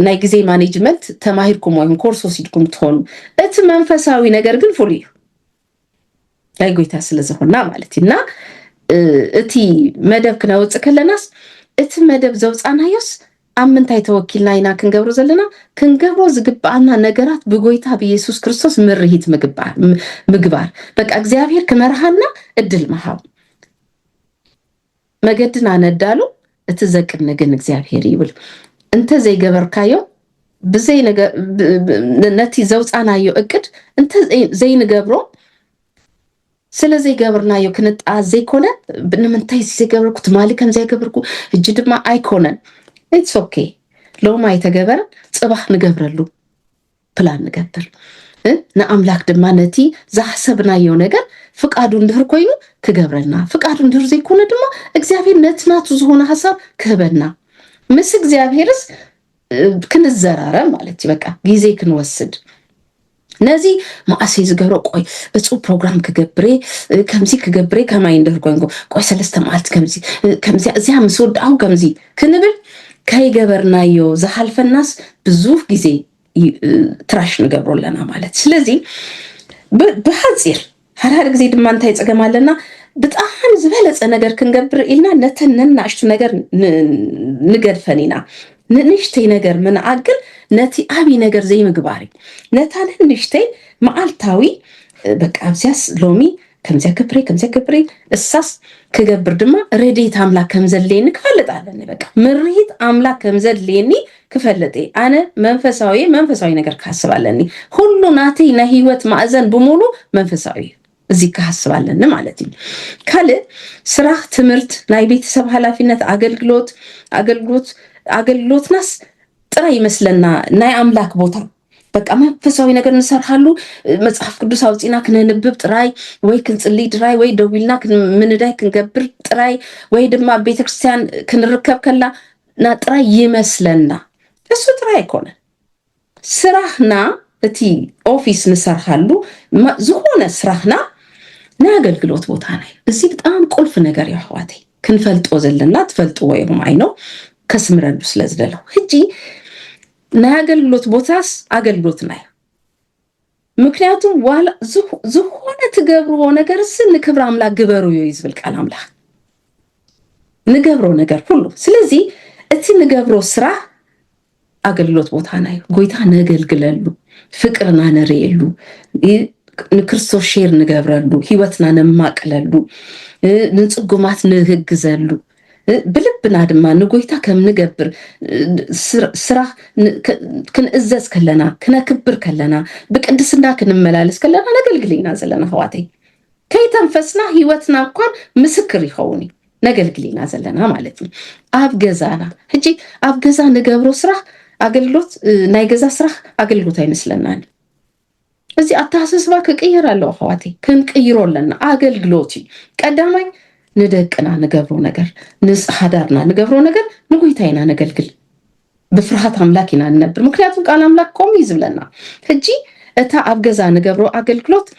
ናይ ግዜ ማኔጅመንት ተማሂርኩም ወይ ኮርስ ወሲድኩም ትሆኑ እቲ መንፈሳዊ ነገር ግን ፍሉይ ናይ ጎይታ ስለዝሆና ማለትና እቲ መደብ ክነውጽእ ከለናስ እቲ መደብ ዘውፃናዮስ ኣብ ምንታይ ተወኪልና ኢና ክንገብሮ ዘለና ክንገብሮ ዝግባአና ነገራት ብጎይታ በኢየሱስ ክርስቶስ ምርሂት ምግባር በቃ እግዚአብሔር ክመርሃና እድል መሃብ መገድና ነዳሉ እቲ ዘቅን ግን እግዚአብሔር ይብል እንተ ዘይገበርካዮ ብዘይ ነገር ነቲ ዘውፃናዮ እቅድ እንተ ዘይንገብሮ ስለዚህ ገበርናዮ ክንጣ ዘይኮነ ብምንታይ ዘይገበርኩ ትማሊ ከም ዘይገበርኩ እጅ ድማ አይኮነን it's okay ሎማ የተገበረ ጽባህ ንገብረሉ ፕላን ንገብር ንኣምላክ ድማ ነቲ ዝሓሰብናዮ ነገር ፍቃዱ እንድህር ኮይኑ ክገብረልና ፍቃዱ እንድህር ዘይኮነ ድማ እግዚአብሔር ነትናቱ ዝሆነ ሐሳብ ክህበና ምስ እግዚአብሔርስ ክንዘራረብ ማለት በቃ ጊዜ ክንወስድ ነዚ ማእሰይ ዝገብሮ ቆይ እጹ ፕሮግራም ክገብሬ ከምዚ ክገብሬ ከማይ እንድህር ኮይኑ ቆይ ሰለስተ መዓልት ከምዚ እዚያ ምስወድአው ከምዚ ክንብል ከይገበርናዮ ዝሓልፈናስ ብዙሕ ጊዜ ትራሽ ንገብሮለና ማለት ስለዚ ብሓፂር ሓራር ጊዜ ድማ እንታይ ፀገማለና ብጣዕሚ ዝበለፀ ነገር ክንገብር ኢልና ነተነናሽቱ ነገር ንገድፈኒና ንንሽተይ ነገር ምንዓግል ነቲ ዓቢ ነገር ዘይምግባሪ ነታን ንሽተይ መዓልታዊ በቃ ኣብዚያስ ሎሚ ከምዚያ ክብሬ እሳስ ክገብር ድማ ረድኤት ኣምላክ ከምዘለየኒ ክፈልጥ ኣለኒ በቃ ምርሂት ኣምላክ ከምዘለየኒ ክፈልጥ ኣነ መንፈሳዊ ነገር ክሓስብ ኣለኒ ሁሉ ናተይ ናይ ህይወት ማእዘን ብሙሉ መንፈሳዊ እዚ ክሓስብ ኣለኒ ማለት እዩ ካልእ ስራሕ ትምህርት ናይ ቤተሰብ ሓላፊነት አገልግሎትናስ ጥራይ ይመስለና ናይ ኣምላክ ቦታ በቃ መንፈሳዊ ነገር እንሰርሃሉ መጽሐፍ ቅዱስ አውጪና ክንንብብ ጥራይ ወይ ክንጽልይ ጥራይ ወይ ደውልና ምንዳይ ክንገብር ጥራይ ወይ ድማ ቤተክርስቲያን ክንርከብ ከላ ና ጥራይ ይመስለና እሱ ጥራይ አይኮነ ስራህና እቲ ኦፊስ እንሰርሃሉ ዝሆነ ስራህና ናገልግሎት ቦታ ናይ እዚ በጣም ቁልፍ ነገር ይሕዋቴ ክንፈልጦ ዘለና ትፈልጥዎ ይሁም አይኖ ከስምረሉ ስለዝደለው ህጂ ናገልግሎት ቦታስ አገልግሎት ናይ ምክንያቱም ዋላ ዝሆነ ትገብርዎ ነገርስ ንክብር አምላክ ግበሩ ይዝብል ቃል አምላክ ንገብሮ ነገር ሁሉ ስለዚህ እቲ ንገብሮ ስራ አገልግሎት ቦታ ናይ ጎይታ ነገልግለሉ ፍቅርና ነሪየሉ ንክርስቶስ ሼር ንገብረሉ ህይወትና ነማቅለሉ ንጽጉማት ንህግዘሉ ብልብና ድማ ንጎይታ ከም ንገብር ስራ ክንእዘዝ ከለና ክነክብር ከለና ብቅድስና ክንመላለስ ከለና ነገልግልና ዘለና ህዋተይ ከይተንፈስና ህይወትና እንኳን ምስክር ይኸውን ነገልግልና ዘለና ማለት ነው ኣብ ገዛና ህጂ ኣብ ገዛ ንገብሮ ስራ አገልግሎት ናይ ገዛ ስራ አገልግሎት አይመስለናል እዚ አታስስባ ከቀየር አለው ህዋተይ ክንቀይሮለና አገልግሎት ቀዳማይ ንደቅና ንገብሮ ነገር ንጽሐዳርና ንገብሮ ነገር ንጎይታይና ነገልግል በፍርሃት አምላክና ነበር ምክንያቱም ቃል አምላክ ቆም ይዝብለና ህጂ እታ ኣብ ገዛ ንገብሮ አገልግሎት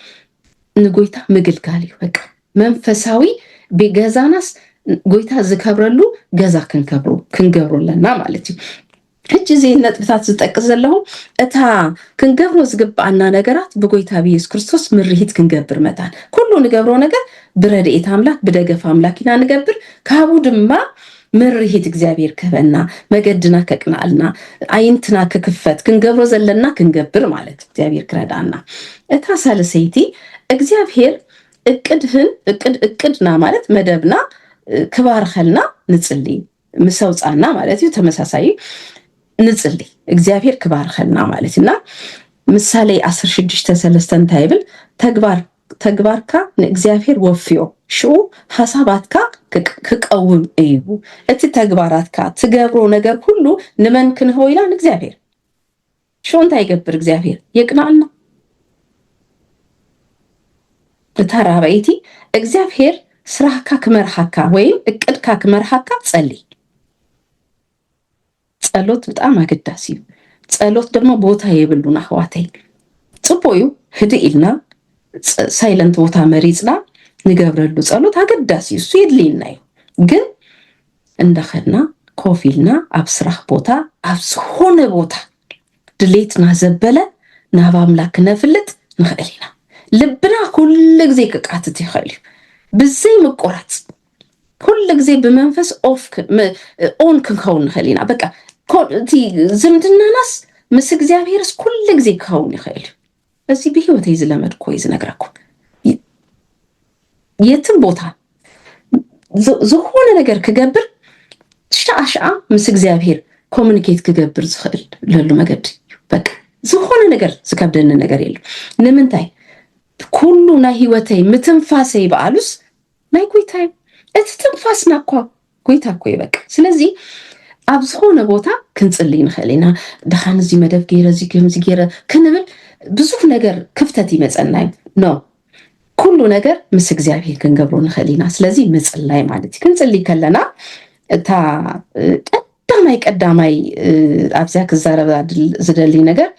ንጎይታ ምግልጋል ይበቃ መንፈሳዊ በገዛናስ ጎይታ ዝከብረሉ ገዛ ክንገብሮለና ማለት እዩ ህጂ ዘይነት ብታት ዝጠቅስ ዘለሁ እታ ክንገብሮ ዝግባአና ነገራት በጎይታ ኢየሱስ ክርስቶስ ምርሂት ክንገብር መታን ኩሉ ንገብሮ ነገር ብረድኤት አምላክ ብደገፍ አምላክና ንገብር ካብኡ ድማ ምርሂት እግዚአብሔር ከበና መገድና ከቅናልና አይንትና ከክፈት ክንገብሮ ዘለና ክንገብር ማለት እግዚአብሔር ክረዳና እታ ሳልሰይቲ እግዚአብሔር እቅድና ማለት መደብና ክባርኸልና ንጽልይ ምሰውጻና ማለት እዩ ተመሳሳይ ንጽልይ እግዚአብሔር ክባርኸልና ማለትና ምሳሌ 16:3 ታይብል ተግባርካ ንእግዚአብሔር ወፍዮ ሽኡ ሐሳባትካ ክቀውም እዩ እቲ ተግባራትካ ትገብሮ ነገር ሁሉ ንመን ክንሆ ኢላ ንእግዚአብሔር ሽኡ እንታይ ይገብር እግዚአብሔር የቅናልና ተራባይቲ እግዚአብሔር ስራህካ ክመርሐካ ወይ እቅድካ ክመርሐካ ጸልይ ጸሎት በጣም አገዳሲ ጸሎት ደግሞ ቦታ የብሉና ህዋተይ ጽቦዩ ህድኢልና ሳይለንት ቦታ መሪጽና ንገብረሉ ጸሎት አገዳሲ እሱ ይድሊና ግን እንደኸና ኮፊልና ኣብ ስራሕ ቦታ ኣብ ዝኾነ ቦታ ድሌትና ዘበለ ናብ አምላክ ነፍልጥ ንኽእልና ልብና ኩሉ ግዜ ከቃትት ይኽእል ብዘይ መቆራጽ ኩሉ ግዜ በመንፈስ ኦን ክንከውን ንኽእልና በቃ ኮንቲ ዝምድናናስ ምስ እግዚአብሔርስ ኩሉ ግዜ ክኸውን ይኽእል እዚ በህይወት ይዝለመድኩ ይዝነግራኩ የትም ቦታ ዝኾነ ነገር ክገብር ሻሻ ምስ እግዚአብሔር ኮሙኒኬት ክገብር ዝኽእል ለሉ መገድ በቃ ዝኾነ ነገር ዝከብደን ነገር የለ ንምንታይ ኩሉ ናይ ህይወተይ ምትንፋሰይ በአሉስ ናይ ጎይታይ እቲ ትንፋስና እኮ ጎይታ እኮ ይበቃ ስለዚህ أبزخون بوتا كنصلي نخلينا دخان زي مدف جيرة زي كم زي جيرة كنبل بزوف نجر كفتتي مثلا نو كل نجر مسك زعبي كنقبرو نخلينا سلازي مسألة معناتي كنصلي كلنا تا قدامي أبزاك الزارة زدلي نجر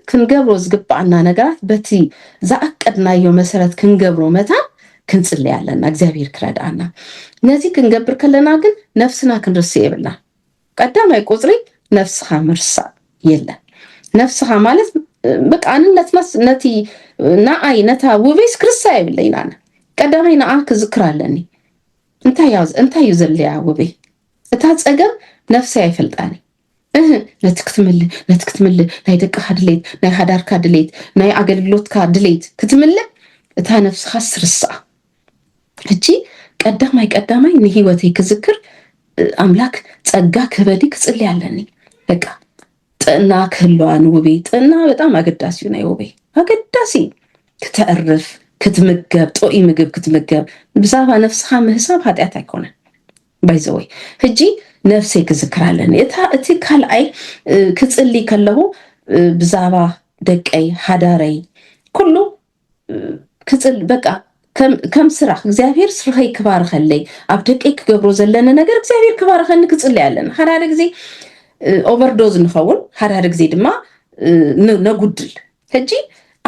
كنقبرو زقبعنا نجرات بتي زأكدنا يوم مسرت كنقبرو متى كنصلي علينا እግዚአብሔር ክረዳና ነዚህ ክንገብር ከለና ግን ነፍስና ክንርስ ይብላ ቀዳማይ ቁጥሪ ነፍስኻ ምርሳ የለ ነፍስኻ ማለት በቃ አንነትናስ ነቲ ናአይ ነታ ውቤስ ክርስታ ይብለይና ቀዳማይ ናአ ክዝክራለኒ እንታይ ይዘልያ ውቤ እታ ጸገም ነፍስ አይፈልጣኒ ነትክትምል ናይ ደቅኻ ድሌት ናይ ሓዳርካ ድሌት ናይ አገልግሎትካ ድሌት ክትምል እታ ነፍስኻ ስርሳ እጂ ቀዳማይ ንህይወቴ ክዝክር አምላክ ጸጋ ከበዲ ክጽልይ ያለኒ በቃ ጥና ክህልዋን ውቤ ጥና በጣም አገዳሲ ነው ውቤ አገዳሲ ክትዕርፍ ክትምገብ ጦኢ ምግብ ክትምገብ ብዛባ ነፍስኻ ምህሳብ ኃጢአት አይኮነን ባይዘወይ እጂ ነፍሴ ክዝክራለኒ እቲ ካልአይ ክጽልይ ከለሁ ብዛባ ደቀይ ሓዳረይ ኩሉ ክጽል በቃ ከም ስራ እግዚአብሔር ስራይ ክባርከለይ ኣብ ደቀይ ክገብሮ ዘለነ ነገር እግዚአብሔር ክባርከኒ ክጽልይ ያለና ሓዳረ ግዜ ኦቨርዶዝ ንኸውን ሓዳረ ግዜ ድማ ነጉድል ሕጂ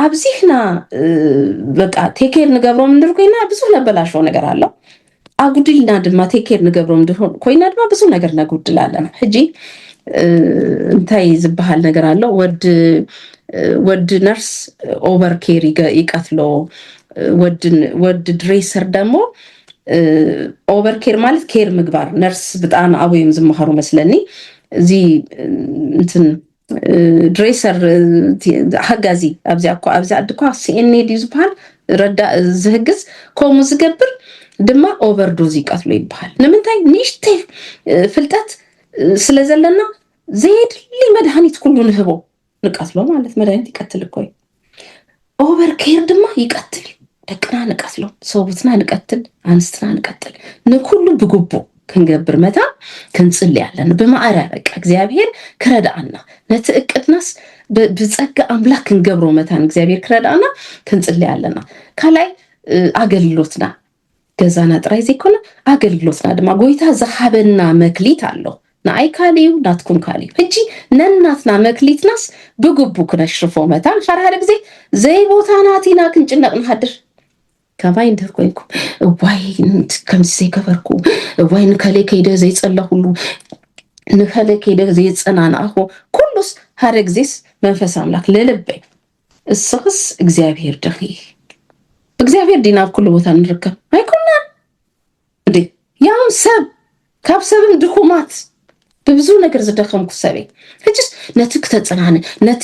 ኣብዚህና በቃ ቴኬር ንገብሮ ምንድር ኮይና ብዙ ነበላሽው ነገር አለው አጉድልና ድማ ቴኬር ንገብሮ ምንድር ኮይና ድማ ብዙ ነገር ነጉድል አለና ሕጂ እንታይ ዝባሃል ነገር አለው ወድ ነርስ ኦቨር ኬር ይቀትሎ ወድ ድሬሰር ደግሞ ኦቨር ኬር ማለት ኬር ምግባር ነርስ በጣም አወይም ዝመሃሩ መስለኒ እዚ እንትን ድሬሰር ሓጋዚ ኣብዛ አድኳ ሲኤንኤ ዲዝባል ረዳ ዝህግዝ ኮሙ ዝገብር ድማ ኦቨርዶዝ ይቀትሎ ይባሃል ንምንታይ ንሽተ ፍልጠት ስለዘለና ዘይድሊ መድኃኒት ኩሉ ንህቦ ንቀትሎ ማለት መድኃኒት ይቀትል እኮ ኦቨር ኬር ድማ ይቀትል ደቅና ንቀትሎ ሰውትና ንቀትል አንስትና ንቀትል ንኩሉ ብጉቦ ክንገብር መታ ክንጽልይ ያለን በማዕረ በቃ እግዚአብሔር ክረዳአና ነትእቅድናስ ብጸጋ አምላክ ክንገብሮ መታን እግዚአብሔር ክረዳአና ክንጽልይ ያለና ካላይ አገልግሎትና ገዛና ጥራይ ዘይኮነ አገልግሎትና ድማ ጎይታ ዘሓበና መክሊት አሎ ናአይ ካሊዩ ናትኩም ካሊዩ እጂ ነናትና መክሊትናስ ብጉቡ ክነሽርፎ መታን ሓዳረ ግዜ ዘይቦታናቲና ክንጭነቅ ንሓድር ካባይ እንደር ኮይንኩ ዋይ ከምዚ ዘይገበርኩ ዋይ ንከለ ከይደ ዘይጸለሁሉ ንከለ ከይደ ዘይጸናናኹ ኩሉስ ሓዳረ ግዜስ መንፈስ አምላክ ለልበይ እስኽስ እግዚአብሔር ደኺ እግዚአብሔር ዲና ኩሉ ቦታ ንርከብ አይኮናን እንዴ ያም ሰብ ካብ ሰብም ድኹማት በብዙ ነገር ዝደኸምኩ ሰበ እጅስ ነቲ ክትጸናነ ነቲ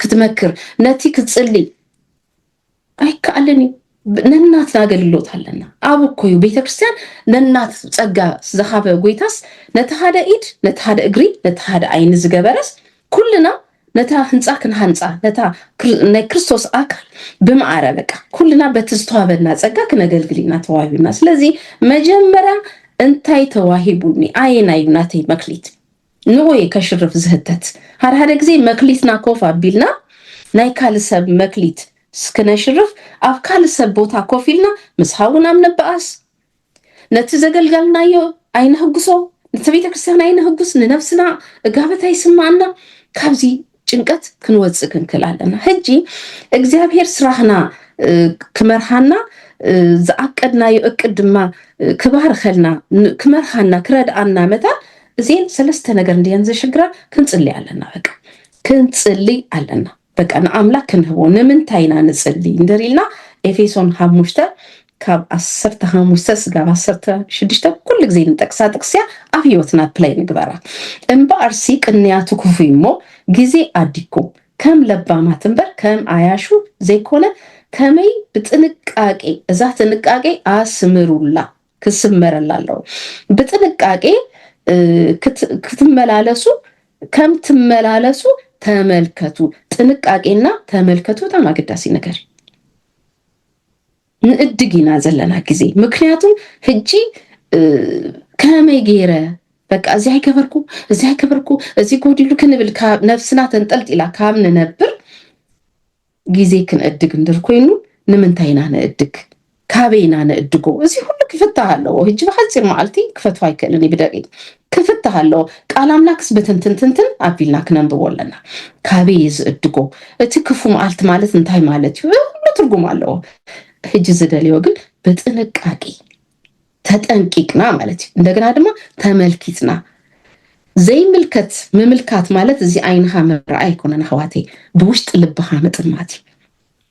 ክትመክር ነቲ ክትጽልይ አይካለኒ ነናት አገልግሎት አለና አብ እኮዩ ቤተክርስቲያን ነናት ጸጋ ዘኻበ ጎይታስ ነተሃደ ኢድ ነተሃደ እግሪ ነተሃደ አይን ዝገበረስ ኩልና ነታ ህንጻ ክንሃንጻ ነታ ናይ ክርስቶስ አካል በማዕረ በቃ ኩልና በትዝተዋበና ጸጋ ክነገልግልና ተዋሂብና ስለዚህ መጀመሪያ እንታይ ተዋሂቡኒ አይናይ ናተይ መክሊት ንወይ ከሽርፍ ዝህተት ሓዳረ ግዜ መክሊትና ኮፍ አቢልና ናይ ካልሰብ መክሊት ስከነሽርፍ ኣብ ካልሰብ ቦታ ኮፊልና መስሓውናም ነባአስ ነቲ ዘገልገልናዮ አይነህጉሶ ነቲ ቤተክርስቲያን አይነህጉስ ንነፍስና ጋበታይ ስማዕና ካብዚ ጭንቀት ክንወጽእ ክንክላለና ሕጂ እግዚአብሔር ስራህና ክመርሃና ዝአቀድናዮ እቅድ ድማ ክባርከልና ክመርሃና ክረዳአና መታ እዚን ሰለስተ ነገር እንዲያን ዘሽግራ ክንጽልይ አለና በቃ ክንጽልይ አለና በቃ ንአምላክ ክንህቦ ንምንታይና ንጽልይ እንደሪልና ኤፌሶን 5 ካብ 15 ስጋብ 16 ኩሉ ግዜ ንጠቅሳ ጥቅስያ ኣብ ህይወትና ፕላይ ንግበራ እምበኣርሲ ቅንያቱ ክፉይሞ ግዜ አዲኮ ከም ለባማት እምበር ከም አያሹ ዘይኮነ ከመይ ብጥንቃቄ እዛ ጥንቃቄ አስምሩላ ክስመረላለው በጥንቃቄ ክትመላለሱ ከም ትመላለሱ ተመልከቱ ጥንቃቄና ተመልከቱ በጣም አገዳሲ ነገር ንእድጊና ዘለና ጊዜ ምክንያቱም ሕጂ ከመይ ገይረ በቃ እዚህ አይከበርኩ እዚህ ጎዲሉ ክንብል ካብ ነፍስና ተንጠልጢላ ካብ ንነብር ጊዜ ክንዕድግ እንድር ኮይኑ ንምንታይና ንዕድግ ካበይና ንዕድጎ እዚህ ሁሉ ክፍታሃለዎ ሕጂ ብሓፂር መዓልቲ ክፈትዋ ይክእልኒ ብደቂቅ ክፍታሃለዎ ቃል አምላክስ በትንትንትንትን አቢልና ክነንብቦ ኣለና ካበይ ዝዕድጎ እቲ ክፉ መዓልቲ ማለት እንታይ ማለት እዩ ሁሉ ትርጉም ኣለዎ ሕጂ ዝደልዮ ግን በጥንቃቄ ተጠንቂቅና ማለት እዩ እንደገና ድማ ተመልኪትና ዘይምልከት ምምልካት ማለት እዚ አይንሃ መርዓ ይኮነና ህዋቴ ብውሽጥ ልብሃ መጥማት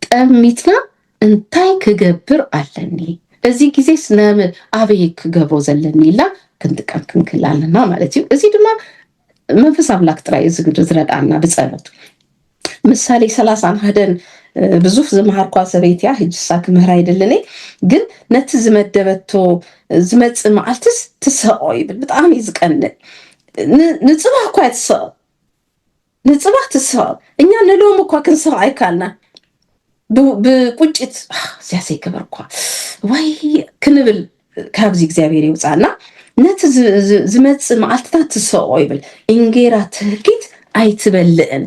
ጠሚትና እንታይ ክገብር ኣለኒ እዚ ግዜስ አበይ ክገብሮ ዘለኒ ኢላ ክንጥቀም ክንክላለና ማለት እዩ እዚ ድማ መንፈስ አምላክ ጥራይ ዝረዳና ብጸሎት ምሳሌ 31 ብዙፍ ዝመሃርኳ ሰበይትያ ሕጅሳ ክምህር አይደለኒ ግን ነቲ ዝመደበቶ ዝመጽ መዓልትስ ትሰቆ ይብል በጣም ይዝቀንል ንጽባህ እኳ ትሰቆ ንጽባህ ትሰቆ እኛ ንሎም እኳ ክንሰቆ አይካልና ብቁጭት ሲያሰይ ከበርኳ ወይ ክንብል ካብዚ እግዚአብሔር ይውጻና ነቲ ዝመጽ መዓልትታት ትሰቆ ይብል እንጌራ ትህኪት አይትበልዕን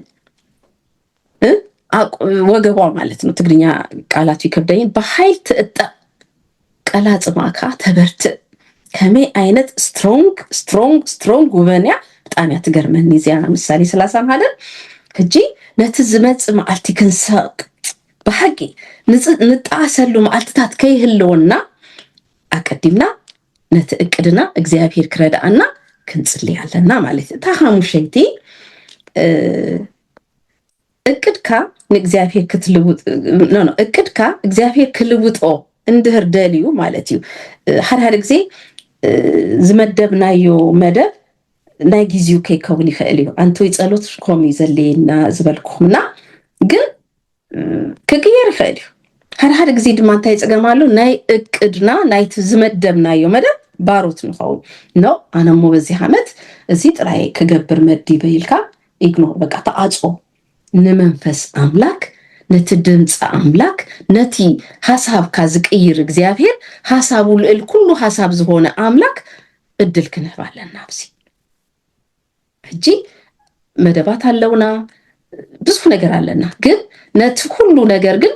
ወገቧ ማለት ነው ትግርኛ ቃላቱ ይከብደኝ በኃይል ትእጣ ቀላጽማካ ተበርት ከመይ አይነት ስትሮንግ ወበንያ በጣም ያትገርመኒ ዚያና ምሳሌ 30 አይደል ሕጂ ነቲ ዝመጽ መዓልቲ ክንሰቅ በሐቂ ንጣሰሉ መዓልትታት ከይህልውና አቀዲምና ነቲ እቅድና እግዚአብሔር ክረዳአና ክንጽልይ ኣለና ማለት ታሃሙሸይቲ እቅድካ ንእግዚአብሔር ክትልውጥ እቅድካ እግዚአብሔር ክልውጦ እንድህር ደልዩ ማለት እዩ ሓደ ግዜ ዝመደብናዮ መደብ ናይ ግዚኡ ከይከውን ይኽእል እዩ አንተይ ጸሎት ኮም ይዘለየና ዝበልኩምና ግን ክቅየር ይኽእል እዩ ሓደ ግዜ ድማ እንታይ ይጽገማሉ ናይ እቅድና ናይ ዝመደብናዮ መደብ ባሮት ንኸው ነው አነሞ በዚህ ዓመት እዚ ጥራይ ክገብር መዲበ ይልካ ኢግኖር በቃ ተአጾ ንመንፈስ አምላክ ነቲ ድምጽ አምላክ ነቲ ሐሳብ ካዝቅይር እግዚአብሔር ሐሳቡ ልዕል ኩሉ ሐሳብ ዝሆነ አምላክ እድል ክንህባለና ብሲ እጂ መደባት አለውና ብዙ ነገር አለና ግን ነቲ ሁሉ ነገር ግን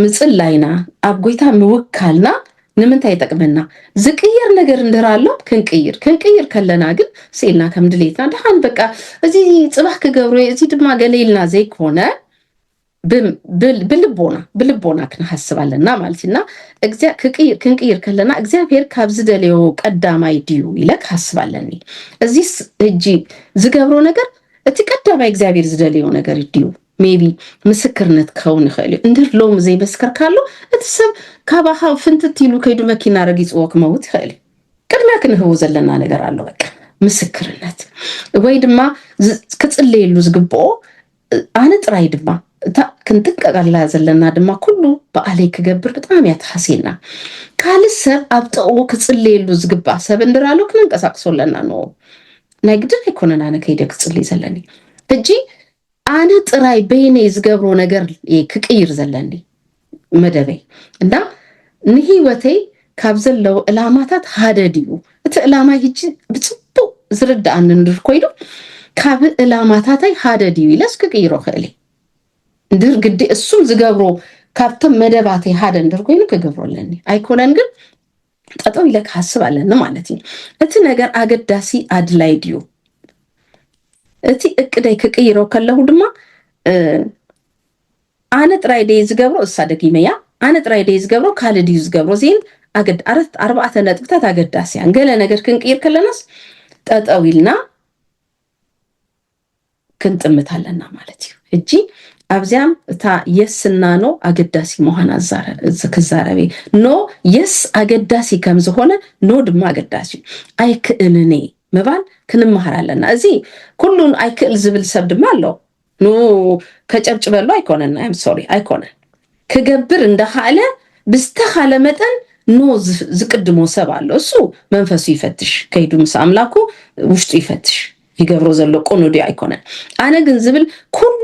ምጽላይና አብ ጎይታ ምውካልና ንምንታይ ይጠቅመና ዝቅየር ነገር እንደራለው ክንቅይር ከለና ግን ሲልና ከምድሌትና ደሃን በቃ እዚ ጽባህ ከገብሩ እዚ ድማ ገለይልና ዘይኮነ ብልቦና ክንሐስባለና ማለትና ክንቅይር ከለና እግዚአብሔር ካብ ዝደልዮ ቀዳማይ ድዩ ይለክ ሐስባለኒ እዚስ እጂ ዝገብሮ ነገር እቲ ቀዳማይ እግዚአብሔር ዝደልዮ ነገር ድዩ ሜቢ ምስክርነት ከውን ይኽእል እንድር ሎም ዘይመስከር ካሎ እቲ ሰብ ካባኻ ፍንትት ይሉ ከይዱ መኪና ረጊጽዎ ክመውት ይኽእል ቅድሚያ ክንህቦ ዘለና ነገር አለ በቃ ምስክርነት ወይ ድማ ክጽልየሉ ዝግብኦ አነ ጥራይ ድማ ክንጥቀቃላ ዘለና ድማ ኩሉ በአለይ ክገብር በጣም ያተሐሲልና ካልሰብ አብጠው ክጽልየሉ ዝግባ ሰብ እንድራሉ ክንንቀሳቅሶለና ነው ናይ ግድን አይኮነና ነከይደ ክጽልይ ዘለኒ እጂ አነ ጥራይ በይኔ ዝገብሮ ነገር ክቅይር ዘለኒ መደበይ እና ንህይወተይ ካብ ዘለው ዕላማታት ሃደድዩ እቲ ዕላማ ሕጂ ብጽቡ ዝርዳእን እንድር ኮይኑ ካብ ዕላማታታይ ሃደድዩ ኢለስ ክቅይሮ ክእሊ እንድር ግዲ እሱም ዝገብሮ ካብቶም መደባተይ ሃደ እንድር ኮይኑ ክገብሮለኒ አይኮነን ግን ጠጠው ኢለክ ሐስብ ኣለኒ ማለት እዩ እቲ ነገር አገዳሲ አድላይ ድዩ እቲ እቅደይ ክቅይሮ ከለሁ ድማ አነ ጥራይ ደይ ዝገብሮ እሳደጊመያ አነ ጥራይ ደይ ዝገብሮ ካልዲዩ ዝገብሮ ዚን አርባዕተ ነጥብታት አገዳሲያ ገለ ነገር ክንቅይር ከለናስ ጠጠውልና ክንጥምታለና ማለት እዩ እጂ አብዚያም እታ የስና ኖ አገዳሲ መሆን ክዛረቤ ኖ የስ አገዳሲ ከም ዝሆነ ኖ ድማ አገዳሲ አይክእልኔ መባል ክንመሃራለና እዚ ኩሉን አይክእል ዝብል ሰብ ድማ አሎ ኖ ከጨብጭበሉ አይኮነን አም ሶሪ አይኮነን ክገብር እንደሃለ ብስተኻለ መጠን ኖ ዝቅድሞ ሰብ አሎ እሱ መንፈሱ ይፈትሽ ከይዱ ምስ አምላኩ ውሽጡ ይፈትሽ ይገብሮ ዘሎ ቆኖዲ አይኮነን አነ ግን ዝብል ኩሉ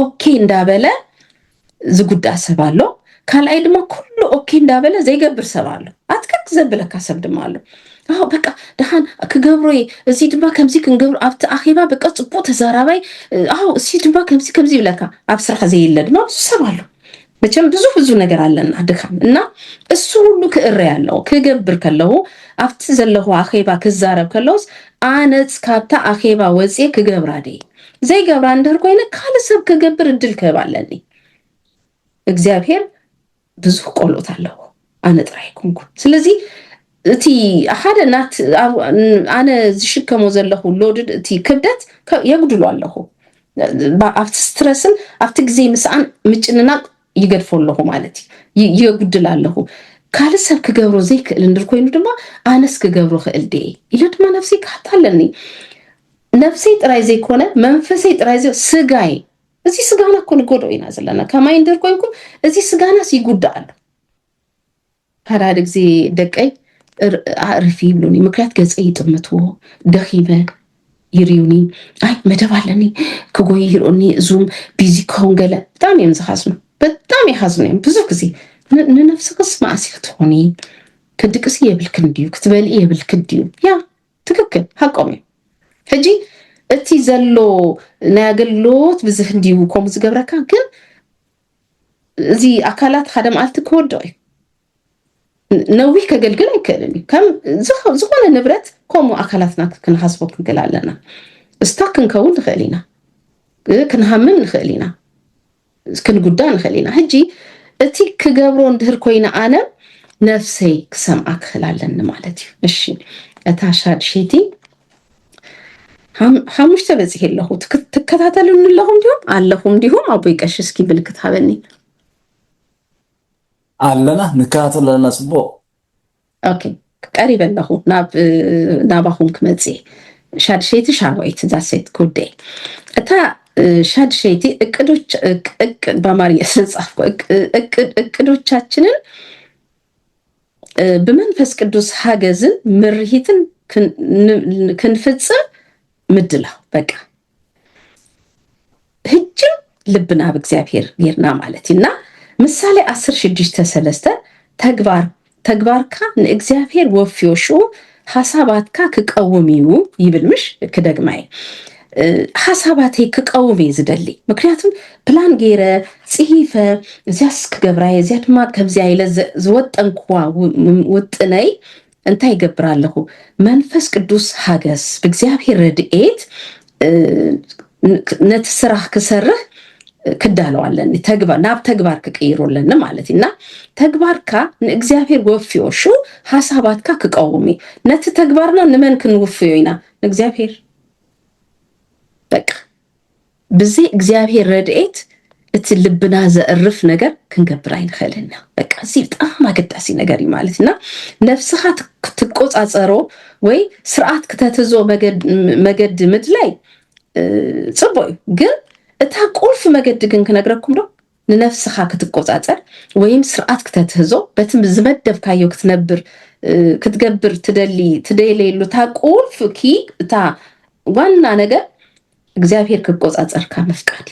ኦኬ እንዳበለ ዝጉዳ ሰብ አሎ ካልአይ ድማ ኩሉ ኦኬ እንዳበለ ዘይገብር ሰብ አሎ አትከክ ዘብለካ ሰብ ድማ አሎ በቃ ደሃን ክገብሮይ እዚ ድማ ከምዚ ክንገብሮ ኣብቲ ኣኺባ በቃ ጽቡቅ ተዛራባይ እዚ ድማ ከምዚ ይብለካ ኣብ ስራሕ ዘይለ ድማ ሰባሉ መቸም ብዙ ነገር አለና ድካም እና እሱ ሁሉ ክእረ ያለው ክገብር ከለው ኣብቲ ዘለኹ ኣኺባ ክዛረብ ከለውስ ኣነጽ ካብታ ኣኺባ ወጽ ክገብራ ደይ ዘይገብራ እንደር ኮይነ ካልሰብ ክገብር እድል ከባለኒ እግዚአብሔር ብዙ ቆሎት አለው ኣነ ጥራይ ኮንኩ ስለዚ እቲ ሓደ ናት ኣነ ዝሽከሞ ዘለኹ ሎድድ እቲ ክብደት የጉድሉ ኣለኹ ኣብቲ ስትረስን ኣብቲ ግዜ ምስኣን ምጭንና ይገድፈለኹ ማለት ይጉድል ኣለኹ ካልሰብ ክገብሮ ዘይክእል እንድር ኮይኑ ድማ ኣነስ ክገብሮ ክእል ደ ኢሉ ድማ ነፍሰይ ካታለኒ ነፍሰይ ጥራይ ዘይኮነ መንፈሰይ ጥራይ ዘይ ስጋይ እዚ ስጋና እኮ ንጎዶ ኢና ዘለና ከማይ እንድር ኮይንኩም እዚ ስጋናስ ይጉዳል ሓደ ግዜ ደቀይ አርፊ ብሎኒ ምክንያት ገጸይ ጥምትዎ ደኺመ ይሪውኒ አይ መደባለኒ ክጎይ ይሮኒ ዙም ቢዚ ኮንገለ በጣም የምዝሐስኑ በጣም ይሐዝኑ ብዙ ጊዜ ንነፍስክስ ማእሲ ክትሆኒ ክድቅስ የብልክ እንዲዩ ክትበልኢ የብልክ እንዲዩ ያ ትክክል ሐቆም ሕጂ እቲ ዘሎ ናያገሎት ብዙህ እንዲዩ ኮም ዝገብረካ ግን እዚ አካላት ሓደ ማልት ክወደይ ነዊህ ከገልግል አይከልኒ ከም ዝኾነ ንብረት ኮሙ አካላትና ክንሐስቦ ክንገላለና እስታክ ክንከውን ንኽእሊና ክንሃምን ንኽእሊና ክንጉዳ ንኽእሊና ሕጂ እቲ ክገብሮ እንድህር ኮይና ኣነ ነፍሰይ ክሰምዓ ክኽላለኒ ማለት እዩ እሺ እታ ሻድሸቲ ሓሙሽተ በፂሕ ኣለኹ ትከታተሉን ኣለኹም እንዲሁም ኣቦይ ቀሺ እስኪ ምልክት ሃበኒ ኣለና ንከታተለና ጽቡቅ ኦኬ ቀሪበ ኣለኹ ናባኹም ክመጽእ ሻድሸይቲ ሻርወይት ዛሴት ጉዳይ እታ ሻድሸይቲ በአማርኛ ስለጻፍኩ እቅዶቻችንን በመንፈስ ቅዱስ ሀገዝን ምርሂትን ክንፍጽም ምድላ በቃ ህጅም ልብና በእግዚአብሔር ጌርና ማለትና ምሳሌ 10:6 ተግባርካ ለእግዚአብሔር ወፍዮሹ ሐሳባትካ ክቀውሚው ይብልምሽ ክደግማይ ሐሳባቴ ክቀውም ይዝደሊ ምክንያቱም ፕላን ገይረ ጽሂፈ እዚያስ ክገብራይ እዚያ ድማ ከምዚ አይለ ዝወጠንኳ ውጥነይ እንታይ ይገብራለሁ መንፈስ ቅዱስ ሀገስ በእግዚአብሔር ረድኤት ነትስራህ ክሰርህ ክዳለዋለን ናብ ተግባር ክቀይሮለን ማለትና ተግባርካ ለእግዚአብሔር ወፍዮሹ ሐሳባትካ ክቀውሚ ነት ተግባርና ንመን ክንወፍዮይና እግዚአብሔር በቃ በዚ እግዚአብሔር ረድኤት እቲ ልብና ዘዕርፍ ነገር ክንገብር አይንኸልና በቃ እዚ በጣም አገዳሲ ነገር ማለትና ነፍስኻ ትቆጻጸሮ ወይ ስርዓት ከተተዞ መገድ ምድላይ ጽቦይ ግን እታ ቁልፍ መገድ ግን ክነግረኩም ዶ ንነፍስኻ ክትቆጻጸር ወይም ስርዓት ከተተዞ በትም ዝመደብካዮ ክትነብር ክትገብር ትደይሌሉ ታ ቁልፍ ኪ እታ ዋና ነገር እግዚአብሔር ክቆጻጸርካ መፍቃድ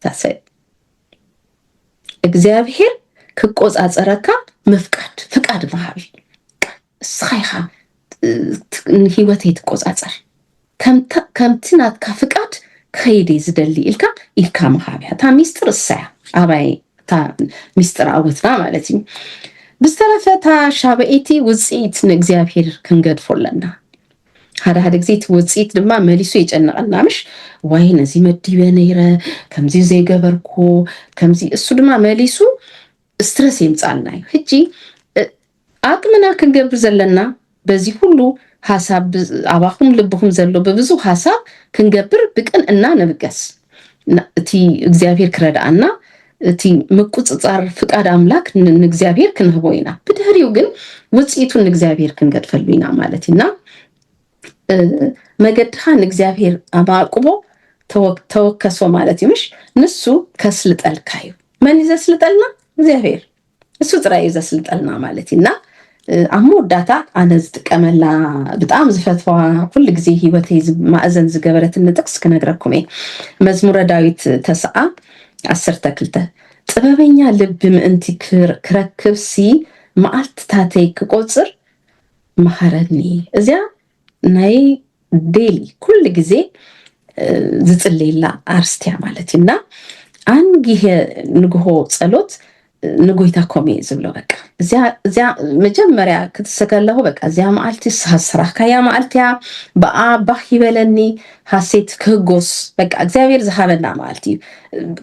ታሰይ እግዚአብሔር ክቆጻጸረካ መፍቃድ ፍቃድ ማህቢ እስኻይኻ ህይወት ይትቆጻጸር ከምትናትካ ፍቃድ ከይዲ ዝደሊ ኢልካ ማህቢያ ታ ሚስጥር እሳያ አባይ ታ ሚስጥር አውትና ማለት እዩ ብስተረፈታ ሻበኤቲ ውጽኢት ንእግዚአብሔር ክንገድፎለና ሓደ ግዜ ትውጽኢት ድማ መሊሱ ይጨነቀና ምሽ ወይ ነዚ መዲበ ነይረ ከምዚ ዘይገበርኩ ከምዚ እሱ ድማ መሊሱ ስትረስ ይምጻልናይ ሕጂ አቅምና ክንገብር ዘለና በዚህ ሁሉ ሐሳብ አባኹም ልብኹም ዘሎ በብዙ ሐሳብ ክንገብር ብቅን እና ነብገስ እቲ እግዚአብሔር ክረዳና እቲ መቁጽጻር ፍቃድ አምላክ ንእግዚአብሔር ክንህቦይና ብድህሪው ግን ውጽኢቱን እግዚአብሔር ክንገድፈልዊና ማለትና መገድኻን እግዚአብሔር አማቅቦ ተወከሶ ማለት ይምሽ ንሱ ከስልጠልካዩ ማን ይዘስልጠልና እግዚአብሔር እሱ ጥራይ ይዘስልጠልና ማለትና አሞዳታ አነዝ ተቀመላ በጣም ዝፈትዋ ሁሉ ጊዜ ህይወቴ ማዕዘን ዝገበረት ንጥቅስ ክነግረኩም መዝሙረ ዳዊት 9:10 ጥበበኛ ልብ ምእንቲ ክረክብ ሲ ማዓልት ታተይ ክቆጽር محرني إذا ناي ديلي كل جزء زتليلا أرستيا مالتنا عنجيه نجهو صلوت نجويتا كومي زبلو بك زي مجمريا كتسكله بك زي ما قلتي سهسرح كيا ما قلتيا بقى بحي بلني حسيت كغوس بك እግዚአብሔር ዝሃበና ማልቲ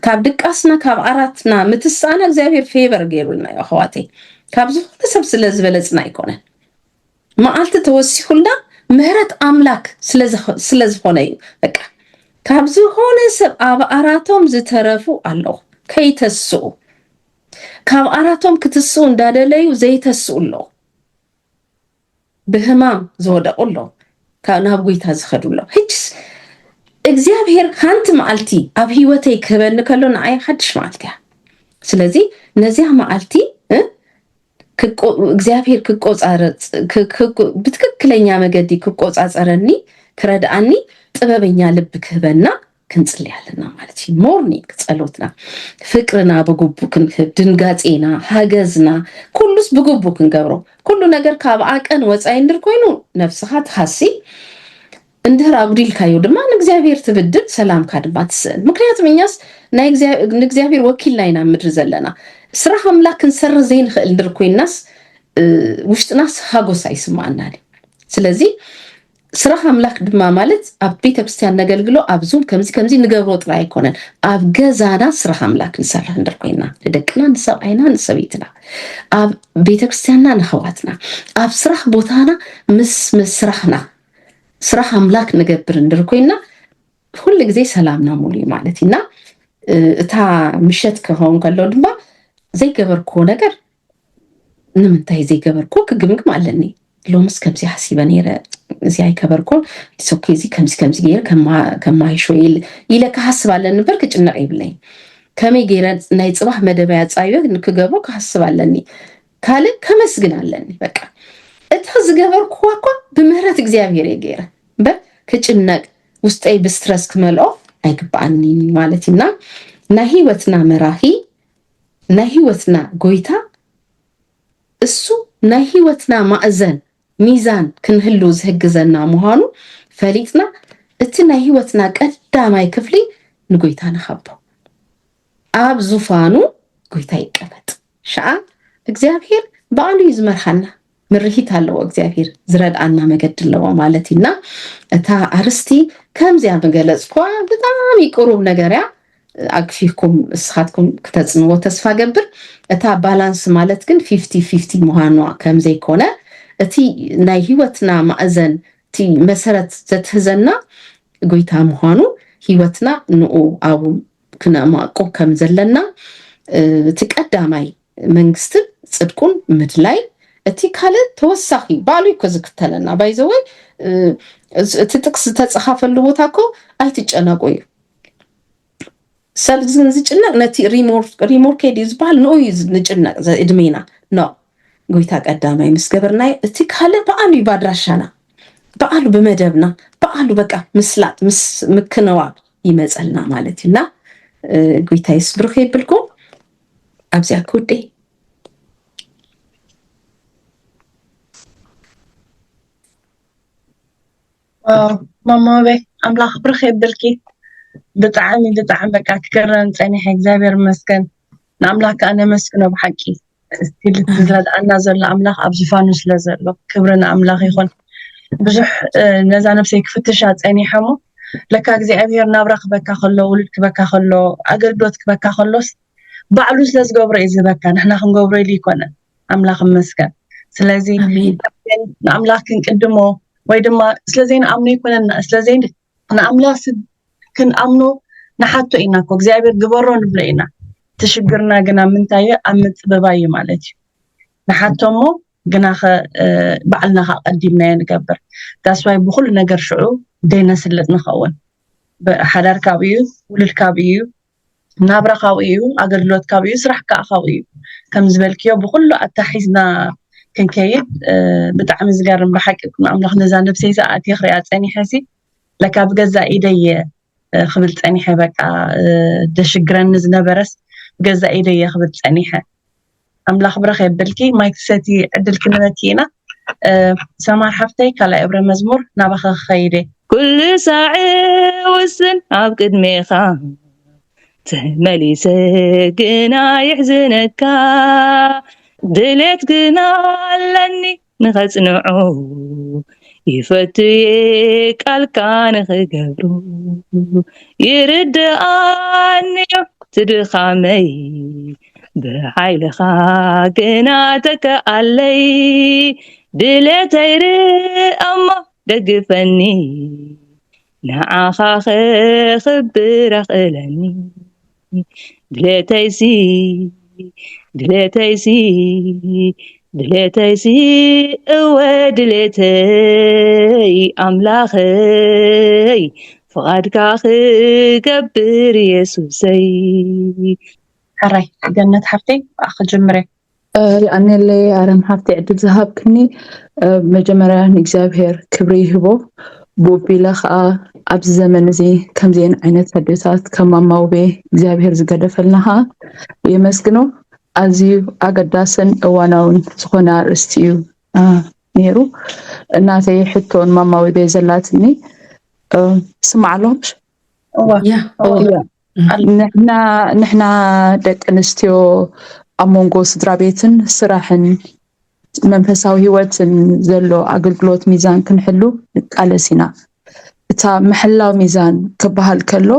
ካብ ድቃስና ካብ አራትና ምትሳና እግዚአብሔር ፌቨር ገይሩልና ያኸዋቴ ካብ ዝሆነ ሰብ ስለዝበለጽና ይኮነን ማልቲ ተወሲሁልና ምህረት አምላክ ስለዝሆነ በቃ ካብ ዝሆነ ሰብ አብ አራቶም ዝተረፉ አለው ከይተስኡ ካብ አራቶም ክትስኡ እንዳደለዩ ዘይተስኡሎ በህማም ዝወደቁሎ ካብ ናብ ጎይታ ዝኸዱሎ ህጅስ እግዚአብሔር ሃንት ማልቲ ኣብ ህይወተይ ከበን ከሎ ንአይ ሓድሽ ማልቲያ ስለዚ ነዚያ ማልቲ እግዚአብሔር ክቆጻረጽ ብትክክለኛ መገዲ ክቆጻጸረኒ ክረዳአኒ ጥበበኛ ልብ ክህበና ክንጽልያለና ማለት ሞርኒንግ ጸሎትና ፍቅርና በጉቡ ክንህብ ድንጋጼና ሀገዝና ኩሉስ በጉቡ ክንገብሮ ኩሉ ነገር ካብ አቀን ወጻይ እንድር ኮይኑ ነፍስኻ ትሐሲ እንድር አጉዲል ካዩ ድማ እግዚአብሔር ትብድል ሰላም ካድባት ስል ምክንያቱም እኛስ ናይ እግዚአብሔር ወኪል ላይና ምድር ዘለና ስራ አምላክን ሰር ዘይን ኸል እንድር ኮይናስ ውሽጥናስ ሀጎስ አይስማናል ስለዚህ ስራ አምላክ ድማ ማለት ኣብ ቤተክርስቲያን ነገልግሎ ኣብዙም ከምዚ ንገብሮ ጥራ አይኮነን ኣብ ገዛና ስራ አምላክ ንሰርሕ እንድር ኮይና ለደቅና ንሰብአይና ንሰቤትና ኣብ ቤተክርስቲያንና ንኸዋትና ኣብ ስራ ቦታና ምስ ስራሕና ስራ አምላክ ንገብር እንድር ኮይና ሁሉ ጊዜ ሰላምና ሙሉ ማለትና እታ ምሸት ከሆን ከሎ ድማ ዘይገበርኮ ነገር ንምንታይ ዘይገበርኮ ክግምግም ኣለኒ ሎምስ ከምዚ ሓሲበ ነይረ እዚ አይከበርኮን ሶኬዚ ከምዚ ገይረ ከማይሾይል ኢለ ከሐስብ ኣለኒ በር ክጭነቅ ይብለኝ ከመይ ገይረ ናይ ጽባህ መደበያ ጻይበ ንክገቦ ከሐስብ ኣለኒ ካለ ከመስግን ኣለኒ በቃ እታ ዝገበርኩ እኮ በምህረት እግዚአብሔር ይገይረ በክጭነቅ ውስጠይ በስትረስ ክመልኦ አይግባአኒ ማለትና ናይ ህይወትና መራሂ ናይ ህይወትና ጎይታ እሱ ናይ ህይወትና ማእዘን ሚዛን ክንህሉ ዝህግዘና ምዃኑ ፈሊጥና እቲ ናይ ህይወትና ቀዳማይ ክፍሊ ንጎይታ ንኸቦ ኣብ ዙፋኑ ጎይታ ይቀመጥ ሻዓ እግዚአብሔር ባሉ ይዝመርሐና ምርሂት አለው እግዚአብሔር ዝረዳአና መገድ አለው ማለትና እታ አርስቲ ከምዚያ በገለጽኳ በጣም ይቆሩብ ነገርያ አክፊኩም እስኻትኩም ከተጽንዎ ተስፋ ገብር እታ ባላንስ ማለት ግን 50-50 መሃኗ ከምዘይ ኮነ እቲ ናይ ህይወትና ማእዘን እቲ መሰረት ዘትህዘና ጎይታ መሃኑ ህይወትና ንኡ አቡ ክነማቆ ከም ዘለና እቲ ቀዳማይ መንግስት ጽድቁን ምድላይ እቲ ካለ ተወሳኺ ባሉ ይከዝክተለና ባይዘወይ እቲ ጥቅስ ተጻሐፈሉ ቦታኮ አይትጨነቁ ሰብዝን ዝጭነቅ ነቲ ሪሞርኬድ ይዝባል ነው ይዝንጭነቅ ዘእድሜና ነው ጎይታ ቀዳማይ ምስገበርናይ እቲ ካለ በአሉ ይባድራሻና በአሉ በመደብና በአሉ በቃ ምስላት ምክነዋ ይመጸልና ማለትና ጎይታ ይስብርኽ ይብልኩ አብዚያ ኮዴ ማማ በይ አምላኽ ብርኽ ይብልኪ ብጣዕሚ በቃ ክከረን ጸኒሕ እግዚአብሔር መስገን ንአምላክ አነ መስግኖ ብሓቂ እስቲ ልትዝረዳአና ዘሎ አምላኽ ኣብ ዙፋኑ ስለ ዘሎ ክብርን አምላኽ ይኹን ብዙሕ ነዛ ነፍሰይ ክፍትሻ ጸኒሐሞ ለካ እግዚአብሔር ናብራ ክበካ ከሎ ውልድ ክበካ ከሎ አገልግሎት ክበካ ከሎስ ባዕሉ ስለ ዝገብሮ እዩ ዝበካ ንሕና ክንገብሮ ኢሉ ይኮነን አምላኽ መስገን ስለዚ ንአምላኽ ክንቅድሞ ወይ ድማ ስለዘይ ንኣምኖ ይኮነን ስለዘይ ንአምላኽ ክንኣምኖ ንሓቶ ኢና እኮ እግዚአብሔር ግበሮ ንብሎ ኢና ተሽግርና ግና ምንታይ ኣብ ምጥበባይ ማለት እዩ ንሓቶሞ ግና ባዕልና ቀዲምና ንገብር ዳስዋይ ብኩሉ ነገር ሽዑ ደይነስልጥ ንኸውን ብሓዳር ካብዩ ውልድ ካብዩ ናብራ ካብዩ አገልግሎት ካብዩ ስራሕ ካብዩ ከም ዝበልክዮ ብኩሉ ኣታሒዝና ክንከይድ ብጣዕሚ ዝገርም ብሓቂ አምላኽ ነዛ ነፍሰይ ሰዓት ይኽሪያ ጸኒሐሲ ለካ ብገዛ ኢደየ خبل ጸኒሐ በቃ ደሽግረን ዝነበረስ ገዛ ኢደየ خبل ጸኒሐ አምላኽ ብረኸ ይብልኪ ማይክሰቲ ዕድል ክንበቲና سمار حفتي كلا إبر مزمور نبخ خيري كل ساعة وسن عبقد ميخا تهملي ساقنا يحزنك دليت قنا لني نخس نعو يفتيك الكان خقبرو يرد عني تدخامي بحيل خاقنا تكالي دليت يري أما دقفني نعاخا خبر خلني دليتيسي ودليتي أملاخي فقدك خبر يسوسي حري جنة حفتي أخ جمري أنا اللي أرم حفتي عدد ذهبكني مجمرة نجزابير كبري هبو بوبيلا خا أب زمن زي كم زين عينت هدوسات كم موبي እግዚአብሔር ዝገደፈልናሃ ይመስግኑ ኣዝዩ ኣገዳስን እዋናውን ዝኾነ ኣርእስቲ እዩ ነይሩ እናተይ ሕቶን ማማዊ ቤት ዘላትኒ ስማዕሎምሽ ንሕና ደቂ ኣንስትዮ ኣብ መንጎ ስድራ ቤትን ስራሕን መንፈሳዊ ህይወትን ዘሎ ኣገልግሎት ሚዛን ክንሕሉ ንቃለስ ኢና እታ ምሕላው ሚዛን ክበሃል ከሎ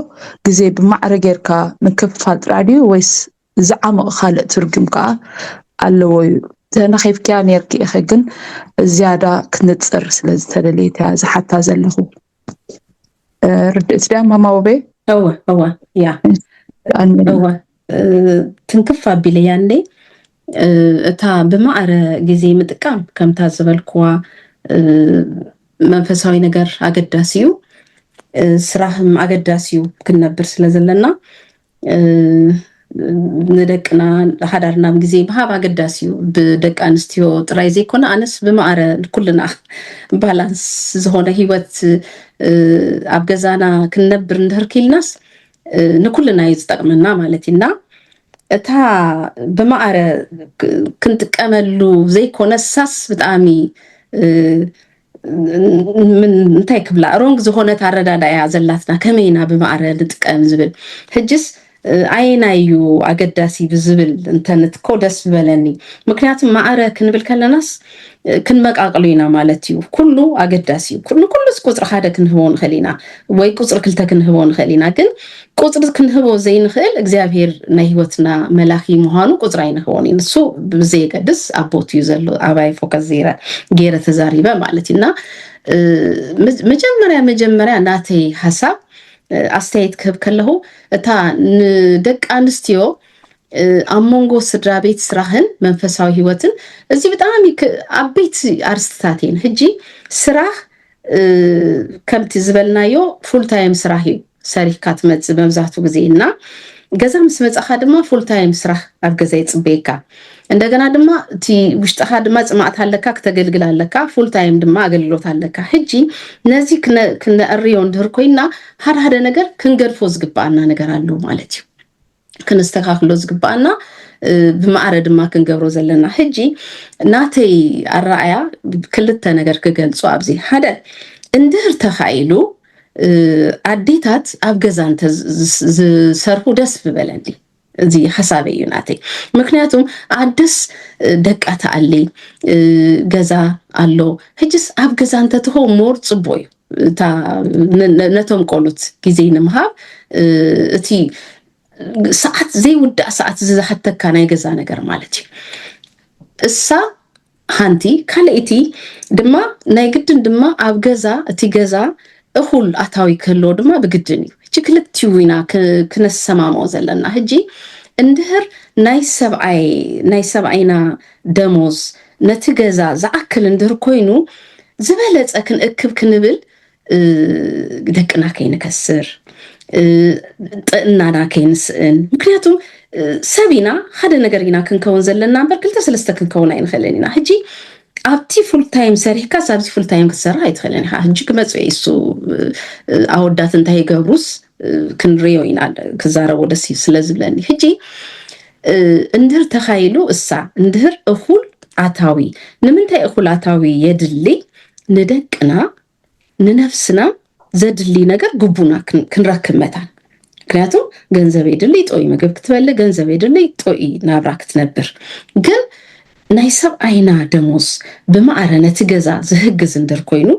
ግዜ ብማዕረ ጌርካ ምክፍፋል ጥራሕ ድዩ ወይስ ዝዓምቕ ካልእ ትርጉም ከዓ ኣለዎ እዩ ተነኺፍክያ ነርኪ ኢኸ ግን ዝያዳ ክንፅር ስለዝተደለየ እያ ዝሓታ ዘለኹ ርድእት ድያ ማማውቤ እወ ያ እወ ክንክፍ ኣቢለያ እንዴ እታ ብማዕረ ግዜ ምጥቃም ከምታ ዝበልክዋ መንፈሳዊ ነገር ኣገዳሲ እዩ ስራህም ኣገዳሲ እዩ ክንነብር ስለዘለና ንደቅና ሓዳርና ግዜ ምሃብ ኣገዳሲ እዩ ብደቂ ኣንስትዮ ጥራይ ዘይኮነ ኣነስ ብማዕረ ኩልና ባላንስ ዝኾነ ሂወት ኣብ ገዛና ክንነብር እንድሕር ክኢልናስ ንኩልና እዩ ዝጠቅመና ማለት ኢና እታ ብማዕረ ክንጥቀመሉ ዘይኮነ ሳስ ብጣዕሚ ምን እንታይ ክብላ ሮንግ ዝኾነ ታረዳዳያ ዘላትና ከመይና ብማዕረ ንጥቀም ዝብል ሕጅስ ዓይናዩ ኣገዳሲ ብዝብል እንተንትኮ ደስ በለኒ ምክንያቱም ማዕረ ክንብል ከለናስ ክንመቃቅሉ ኢና ማለት እዩ ኩሉ ኣገዳሲ እዩ ኩሉስ ቁፅሪ ሓደ ክንህቦ ንኽእል ኢና ወይ ቁፅሪ ክልተ ክንህቦ ንኽእል ኢና ግን ቁፅሪ ክንህቦ ዘይንኽእል እግዚኣብሔር ናይ ሂወትና መላኺ ምዃኑ ቁፅሪ ኣይንህቦን እዩ ንሱ ብዘየገድስ ኣቦት እዩ ዘሎ ኣባይ ፎከስ ገይረ ተዛሪበ ማለት ኢና መጀመርያ ናተይ ሓሳብ ኣስተያየት ክህብ ከለኹ እታ ንደቂ ኣንስትዮ ኣብ መንጎ ስድራ ቤት ስራሕን መንፈሳዊ ሂወትን እዚ ብጣዕሚ ዓበይቲ ኣርስትታት እየን ሕጂ ስራሕ ከምቲ ዝበልናዮ ፉል ታይም ስራሕ እዩ ሰሪሕካ ትመፅእ መብዛሕትኡ ግዜ እና ገዛ ምስ መፅኻ ድማ ፉል ታይም ስራሕ ኣብ ገዛ ይፅበየካ እንደገና ድማ እቲ ውሽጥኻ ድማ ፅማዕት ኣለካ ክተገልግል ኣለካ ፉል ታይም ድማ ኣገልግሎት ኣለካ ሕጂ ነዚ ክንዕርዮ እንድህር ኮይና ሓደ ነገር ክንገድፎ ዝግባአና ነገር ኣሎ ማለት እዩ ክንስተካክሎ ዝግባአና ብማዕረ ድማ ክንገብሮ ዘለና ሕጂ ናተይ ኣረኣያ ክልተ ነገር ክገልጹ ኣብዚ ሓደ እንድህር ተኻኢሉ ኣዴታት ኣብ ገዛ እንተ ዝሰርሑ ደስ ብበለኒ እዚ ሓሳበ እዩ ናተይ ምክንያቱም ኣደስ ደቃ ተኣሊ ገዛ ኣሎ ሕጅስ ኣብ ገዛ እንተትኾ ሞር ፅቡቅ እዩ ነቶም ቆሉት ግዜ ንምሃብ እቲ ሰዓት ዘይውዳእ ሰዓት ዝሓተካ ናይ ገዛ ነገር ማለት እዩ እሳ ሓንቲ ካልእቲ ድማ ናይ ግድን ድማ ኣብ ገዛ እቲ ገዛ እኹል ኣታዊ ክህልዎ ድማ ብግድን እዩ ሕጂ ክልቲኡ ኢና ክነሰማምኦ ዘለና ሕጂ እንድህር ናይ ሰብኣይና ደሞዝ ነቲ ገዛ ዝኣክል እንድህር ኮይኑ ዝበለፀ ክንእክብ ክንብል ደቅና ከይንከስር ጥዕናና ከይንስእን ምክንያቱም ሰቢና ሓደ ነገር ኢና ክንከውን ዘለና እምበር ክልተ ሰለስተ ክንከውን ኣይንኽእልን ኢና ሕጂ ኣብቲ ፉል ታይም ሰሪሕካ ሳብዚ ፉል ታይም ክትሰርሕ ኣይትኽእልን ኢኻ ሕጂ ክመፅኡ እሱ ኣወዳት እንታይ ይገብሩስ ክንሪዮ ኢና ክዛረቦ ደስ ስለዝብለኒ ሕጂ እንድህር ተኻይሉ እሳ እንድህር እኹል አታዊ ንምንታይ እኹል አታዊ የድሊ ንደቅና ንነፍስና ዘድሊ ነገር ግቡና ክንረክብ መታን ምክንያቱም ገንዘብ የድሊ ጦይ ምግብ ክትበልዕ ገንዘብ የድሊ ጦይ ናብራ ክትነብር ግን ናይ ሰብ አይና ደሞስ ብማዕረነት ገዛ ዝህግዝ እንድር ኮይኑ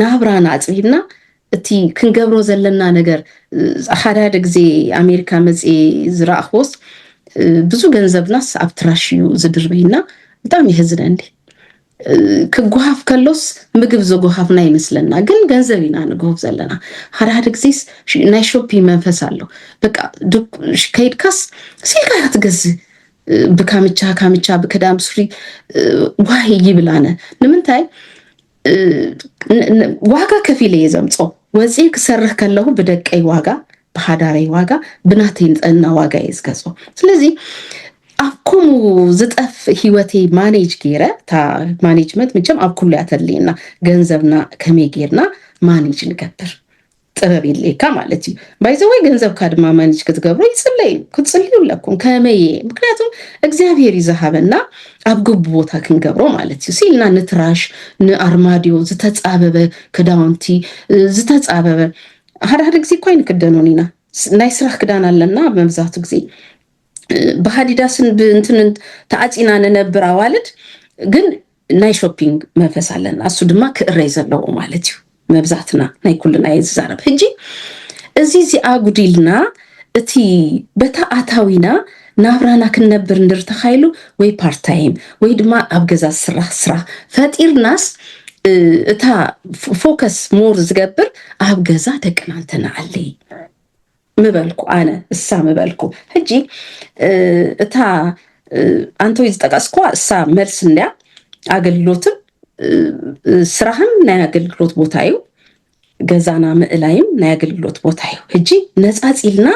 ናብራና አጽቢና እቲ ክንገብሮ ዘለና ነገር ሓደ ግዜ አሜሪካ መጽ ዝራእኽስ ብዙ ገንዘብናስ አብትራሽዩ ዝድርበይና በጣም ይህዝነንዲ ክጓሃፍ ከሎስ ምግብ ዘጓሃፍና ይመስለና ግን ገንዘብና ንጎብ ዘለና ሓደ ግዜስ ናይ ሾፒ መንፈስ አለው በቃ ከይድካስ ሲልካ ያትገዝ ካምቻ በከዳም ሱሪ ዋይ ይብላነ ንምንታይ ዋጋ ከፊለ የዘምጾ ወፂ ክሰርህ ከለሁ በደቀይ ዋጋ በሃዳራይ ዋጋ ብናተይ ንጠና ዋጋ ይዝገጾ ስለዚህ አብኩም ዝጠፍ ህይወቴ ማኔጅ ገረ ታ ማኔጅመንት ምንም አብኩሉ ያተልይና ገንዘብና ከመጌርና ማኔጅ ንገብር ጥበብ ይልካ ማለት እዩ ባይዘወይ ገንዘብ ካድማ ማኔጅ ክትገብሩ ይጽልዩለኩም ከመዬ ምክንያቱም እግዚአብሔር ይዛሃበና አብግብ ቦታ ክንገብሮ ማለት እዩ ሲልና ንትራሽ ንአርማዲዮ ዝተጻበበ ከዳውንቲ ዝተጻበበ ሓደ ግዜ ኮይን ክደኖኒና ናይ ስራሕ ክዳን አለና በመብዛቱ ግዜ በሃዲዳስን እንትን ተዓጺና ነበር አዋልድ ግን ናይ ሾፒንግ መንፈስ አለና እሱ ድማ ክእረይ ዘለው ማለት እዩ መብዛትና ናይ ኩልና ይዛረብ ሕጂ እዚ አጉዲልና እቲ በታአታዊና ናብራና ክንነብር እንድርተኻይሉ ወይ ፓርት ታይም ወይ ድማ ኣብ ገዛ ስራ ፈጢርናስ እታ ፎከስ ሞር ዝገብር ኣብ ገዛ ደቅና እንተናዓሊ ምበልኩ አነ እሳ ምበልኩ ሕጂ እታ አንተ ይዝጠቃስኳ እሳ መልስ እንያ አገልግሎትም ስራህም ናይ አገልግሎት ቦታዩ ገዛና ምእላይም ናይ አገልግሎት ቦታዩ ሕጂ ነጻጽልና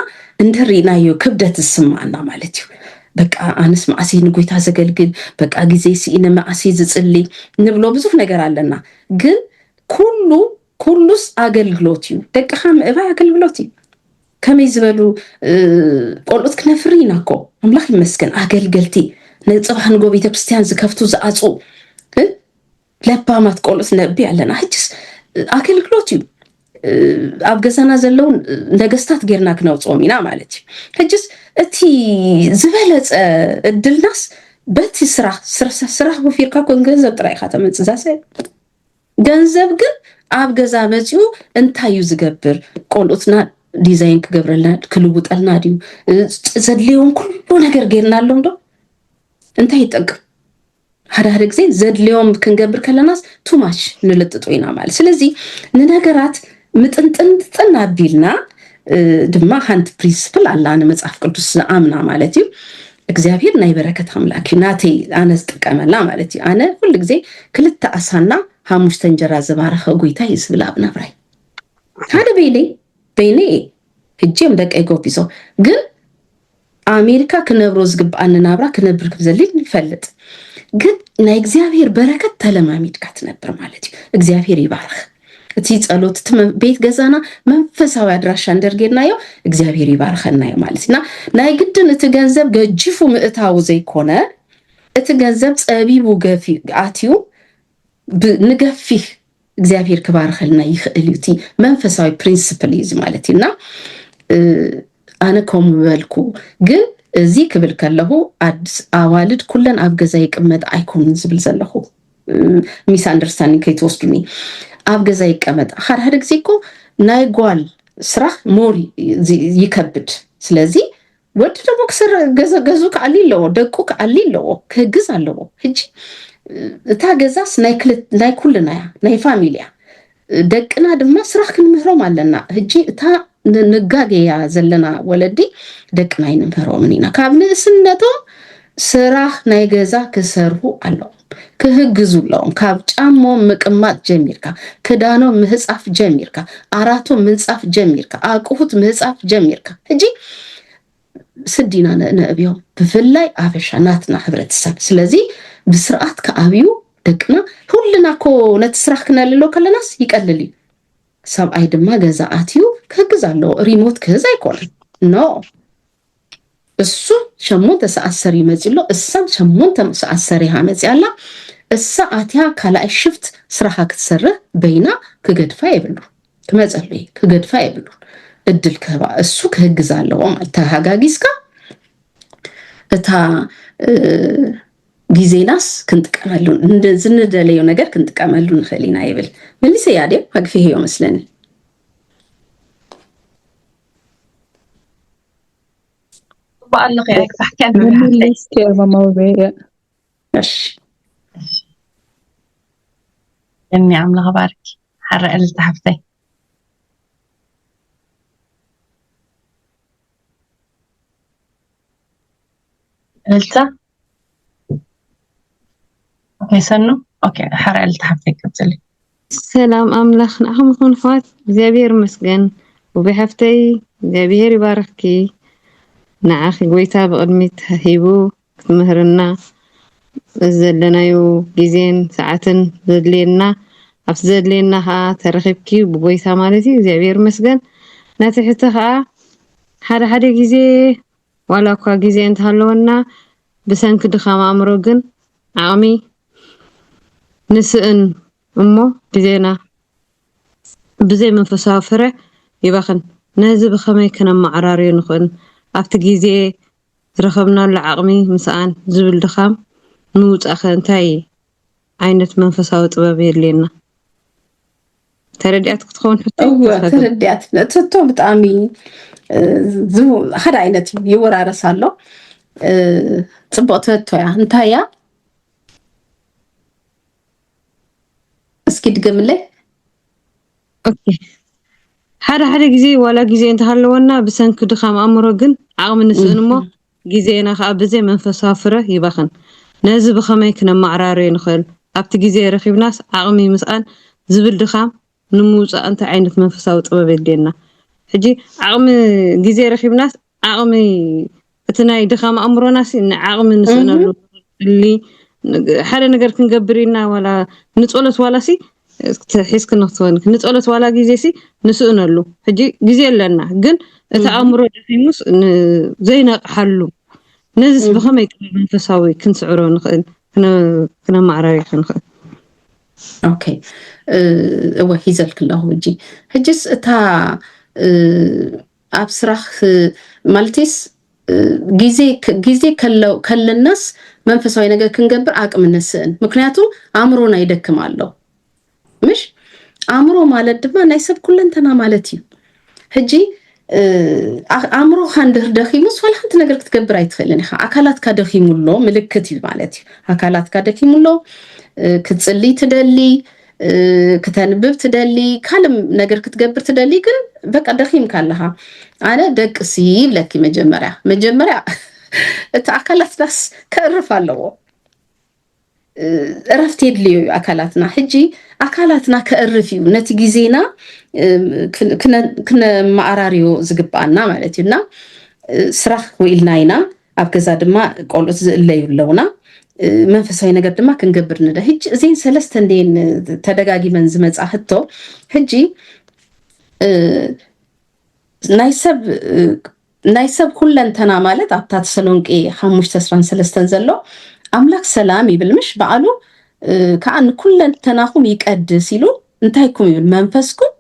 እንደሪናዩ ክብደት ስማዓና ማለት እዩ በቃ አንስ ማአሲ ንጎይታ ዘገልግል በቃ ጊዜ ሲኢነ ማአሲ ዝጽሊ ንብሎ ብዙ ነገር አለና ግን ኩሉስ አገልግሎት እዩ ደቅኻ ምእባይ አገልግሎት እዩ ከመይ ዝበሉ ቆልኡት ክነፍሪናኮ አምላኽ ይመስገን አገልገልቲ ነጽባህን ጎ ቤተክርስቲያን ዝከፍቱ ዝአጹ ለባማት ቆልኡት ነቢ አለና ሕጂስ አገልግሎት እዩ ኣብ ገዛና ዘለው ነገስታት ጌርና ክነውጾም ኢና ማለት እዩ ሕጂስ እቲ ዝበለጸ እድልናስ በቲ ስራሕ ወፊርካ ኮን ገንዘብ ጥራይካ ተመጽዛሰ ገንዘብ ግን ኣብ ገዛ መጽኡ እንታዩ ዝገብር ቆልኡትና ዲዛይን ክገብረልና ክልውጠልና ዲዩ ዘድልዮም ኩሉ ነገር ጌርና አሎም ዶ እንታይ ይጠቅም ሓደ ግዜ ዘድልዮም ክንገብር ከለናስ ቱማች ንልጥጦይና ማለት ስለዚህ ንነገራት ምጥንጥን አቢልና ድማ ሃንት ፕሪንሲፕል አላነ መጽሐፍ ቅዱስ አምና ማለት እዩ እግዚአብሔር ናይ በረከት አምላክ ናተይ አነስ ተቀመላ ማለት እዩ አነ ሁሉ ግዜ ክልተ አሳና 5 እንጀራ ዘባረኸ ጎይታ ይስብላ ብናብራይ ሓደ በይኔ ህጄም ደቀይ ጎቢሶ ግን አሜሪካ ክነብሮ ዝግባአን ናብራ ክነብር ክብዘልኝ ይፈልጥ ግን ናይ እግዚአብሔር በረከት ተለማሚድካ ትነብር ማለት እዩ እግዚአብሔር ይባርክ እቲ ጸሎት ቤት ገዛና መንፈሳዊ አድራሻ እንደርጌናዮ እግዚአብሔር ይባርከናዮ ማለትና ናይ ግድን እቲ ገንዘብ ገጅፉ ምእታው ዘይኮነ እቲ ገንዘብ ጸቢቡ ገፊ አትዩ ንገፊህ እግዚአብሔር ክባርከልና ይኽእል እቲ መንፈሳዊ ፕሪንሲፕል ይዝ ማለትና አነ ኮም በልኩ ግን እዚ ክብል ከለሁ አዲስ አዋልድ ኩለን ኣብ ገዛ ይቅመጥ አይኮን ዝብል ዘለኹ ሚስ አንደርስታንዲንግ ከይተወስዱኒ ኣብ ገዛ ይቀመጥ ሓደ ግዜ እኮ ናይ ጓል ስራሕ ሞሪ ይከብድ ስለዚህ ወድ ደግሞ ክስር ገዙ ከአሊለው ደቁ ከአሊለው ክግዝ አለው ሕጂ እታ ገዛስ ናይ ኩልና ናይ ፋሚሊያ ደቅና ድማ ስራሕ ክንምህሮም አለና ሕጂ እታ ንጋገያ ዘለና ወለዲ ደቅና ይንምህሮም ኢና ካብ ንእስነቶም ስራሕ ናይ ገዛ ክሰርሁ አለው ክህግዙሎም ካብ ጫሞም ምቅማጥ ጀሚርካ ክዳኖም ምህጻፍ ጀሚርካ አራቶም ምንጻፍ ጀሚርካ አቁሁት ምህጻፍ ጀሚርካ ሕጂ ስዲና ነብዮም ብፍላይ አበሻ ናትና ህብረተሰብ ስለዚህ ብስርዓት ከአብዩ ደቅና ሁሉና ኮ ነት ስራሕ ክነልሎ ከለናስ ይቀልል ሰብአይ ድማ ገዛ አትዩ ክግዛለው ሪሞት ክዝ አይኮን ኖ እሱ 8 ሰዓት ሰሪ መጽሎ እሳም 8 ሰዓት ሰሪ ሃመጽያላ እሳ አትያ ካልኣይ ሽፍት ስራሓ ክትሰርሕ በይና ክገድፋ ይብሉ ክመጸልይ ክገድፋ ይብሉ እድል ከባ እሱ ክህግዝ ኣለዎ ማለት ተሃጋጊስካ እታ ጊዜናስ ክንጥቀመሉ ዝንደለዮ ነገር ክንጥቀመሉ ንኽእሊና ይብል መልሰ ያዴ አግፊሄ ይመስለኒ بقالك هيك تحكي إني عاملة بارك حرق التحفتي قلتها اوكي سنو اوكي حرق التحفتي كتلي سلام أملاخ نعم خون فات زبير مسجن وبحفتي زبير يباركي نعاخي قويتا بقدمت هيبو كتمهرنا زدلنايو جيزين ساعتن زدلينا أف زدلينا ها ترخبكي بقويتا مالتي زبير مسجن ناتحتها حدا جيزي ولا كوا جيزي انتهالونا بسنك دخام أمروجن عامي نسأن أمو جزينا بزي من فسافرة يبخن نازل بخمي كنا معراري نخن أفتى جزي رخبنا العقمي مسأن زبل دخام نوت أخن تاي عينت من فساوت بابير لنا تردياتك تكون حتى ترديات تتو بتعمي زو هذا عينت يورا رسالو تبقى تتو يا انتايا اسكي دقملي اوكي حدا جزي ولا جزي انت هلونا بسنك دخام امرو جن عقم نسنمو جزينا خا بزي من فسافره يبخن نازل بخمي كنا معراري نخل ابت جزي رخيب ناس عقمي مسأل زبل دخام نموز انت عينت من فساو طبب دينا حجي عقم جزي رخيب ناس عقمي اتناي دخام امرو ناس ان عقم نسنلو اللي حدا نقدر كنقبرينا ولا نتقولت ولا سي تحس كنختون نتقولت ولا جزيسي نسؤنلو حجي جزي لنا جن تأمرو دفيموس زينا حلو نزس بخمي منفساوي كنسعرو نخل كنا معراي نخل اوكي هو هيزل كله وجي حجس تا ابصراخ مالتيس ጊዜ ከለናስ መንፈሳዊ ነገር ክንገብር አቅም ነስን ምክንያቱ አእምሮና ይደክማለው ምሽ አእምሮ ማለት ድማ ናይ ሰብ ኩለንተና ማለት እዩ ሕጂ አእምሮ ሃንድር ደኺሙስ ወላንተ ነገር ክትገብር አይትፈልኒ አካላት ካደኺሙሎ ምልክት እዩ ማለት እዩ አካላት ካደኺሙሎ ክትጽልይ ትደሊ ከተንብብ ትደሊ ካልም ነገር ክትገብር ትደሊ ግን በቃ ደኺም ካለሃ አነ ደቅሲ ብለኪ መጀመሪያ እቲ አካላት ዳስ ከርፋለው እረፍት የድልዩ አካላትና ሕጂ አካላትና ከርፊው ነቲ ጊዜና ክነ ማዕራሪዮ ዝግባና ማለት ይና ስራህ ወኢልናይና ኣብ ገዛ ድማ ቆልዑት ዝእለዩለውና መንፈሳዊ ነገር ድማ ክንገብር ንደ ሕጂ እዚን ሰለስተ እንደን ተደጋጊመን ዝመጻ ህቶ ሕጂ ናይሰብ ኩለንተና ማለት አታ ተሰሎንቄ 5:13 ዘሎ አምላክ ሰላም ይብልምሽ በዓሉ ከአን ኩለንተናኹም ይቀድስ ይሉ እንታይኩም ይብል መንፈስኩም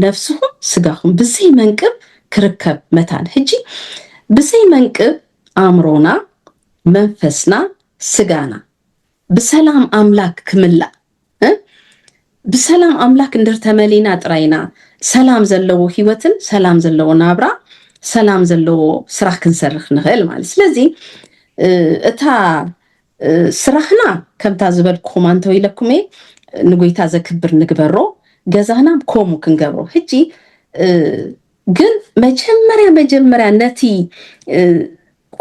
ነፍስኩም ስጋኩም ብዘይ መንቅብ ክርከብ መታን ሕጂ ብዘይ መንቅብ አእምሮና መንፈስና ስጋና በሰላም አምላክ ክምላ በሰላም አምላክ እንድርተመሊና ጥራይና ሰላም ዘለዎ ህይወትን ሰላም ዘለዎ ናብራ ሰላም ዘለዎ ስራሕ ክንሰርሕ ንኽእል ማለት ስለዚህ እታ ስራሕና ከምታ ዝበልኩም አንተው ኢለኩም ንጎይታ ዘክብር ንግበሮ ገዛና ኮሙ ክንገብሮ ሕጂ ግን መጀመሪያ ነቲ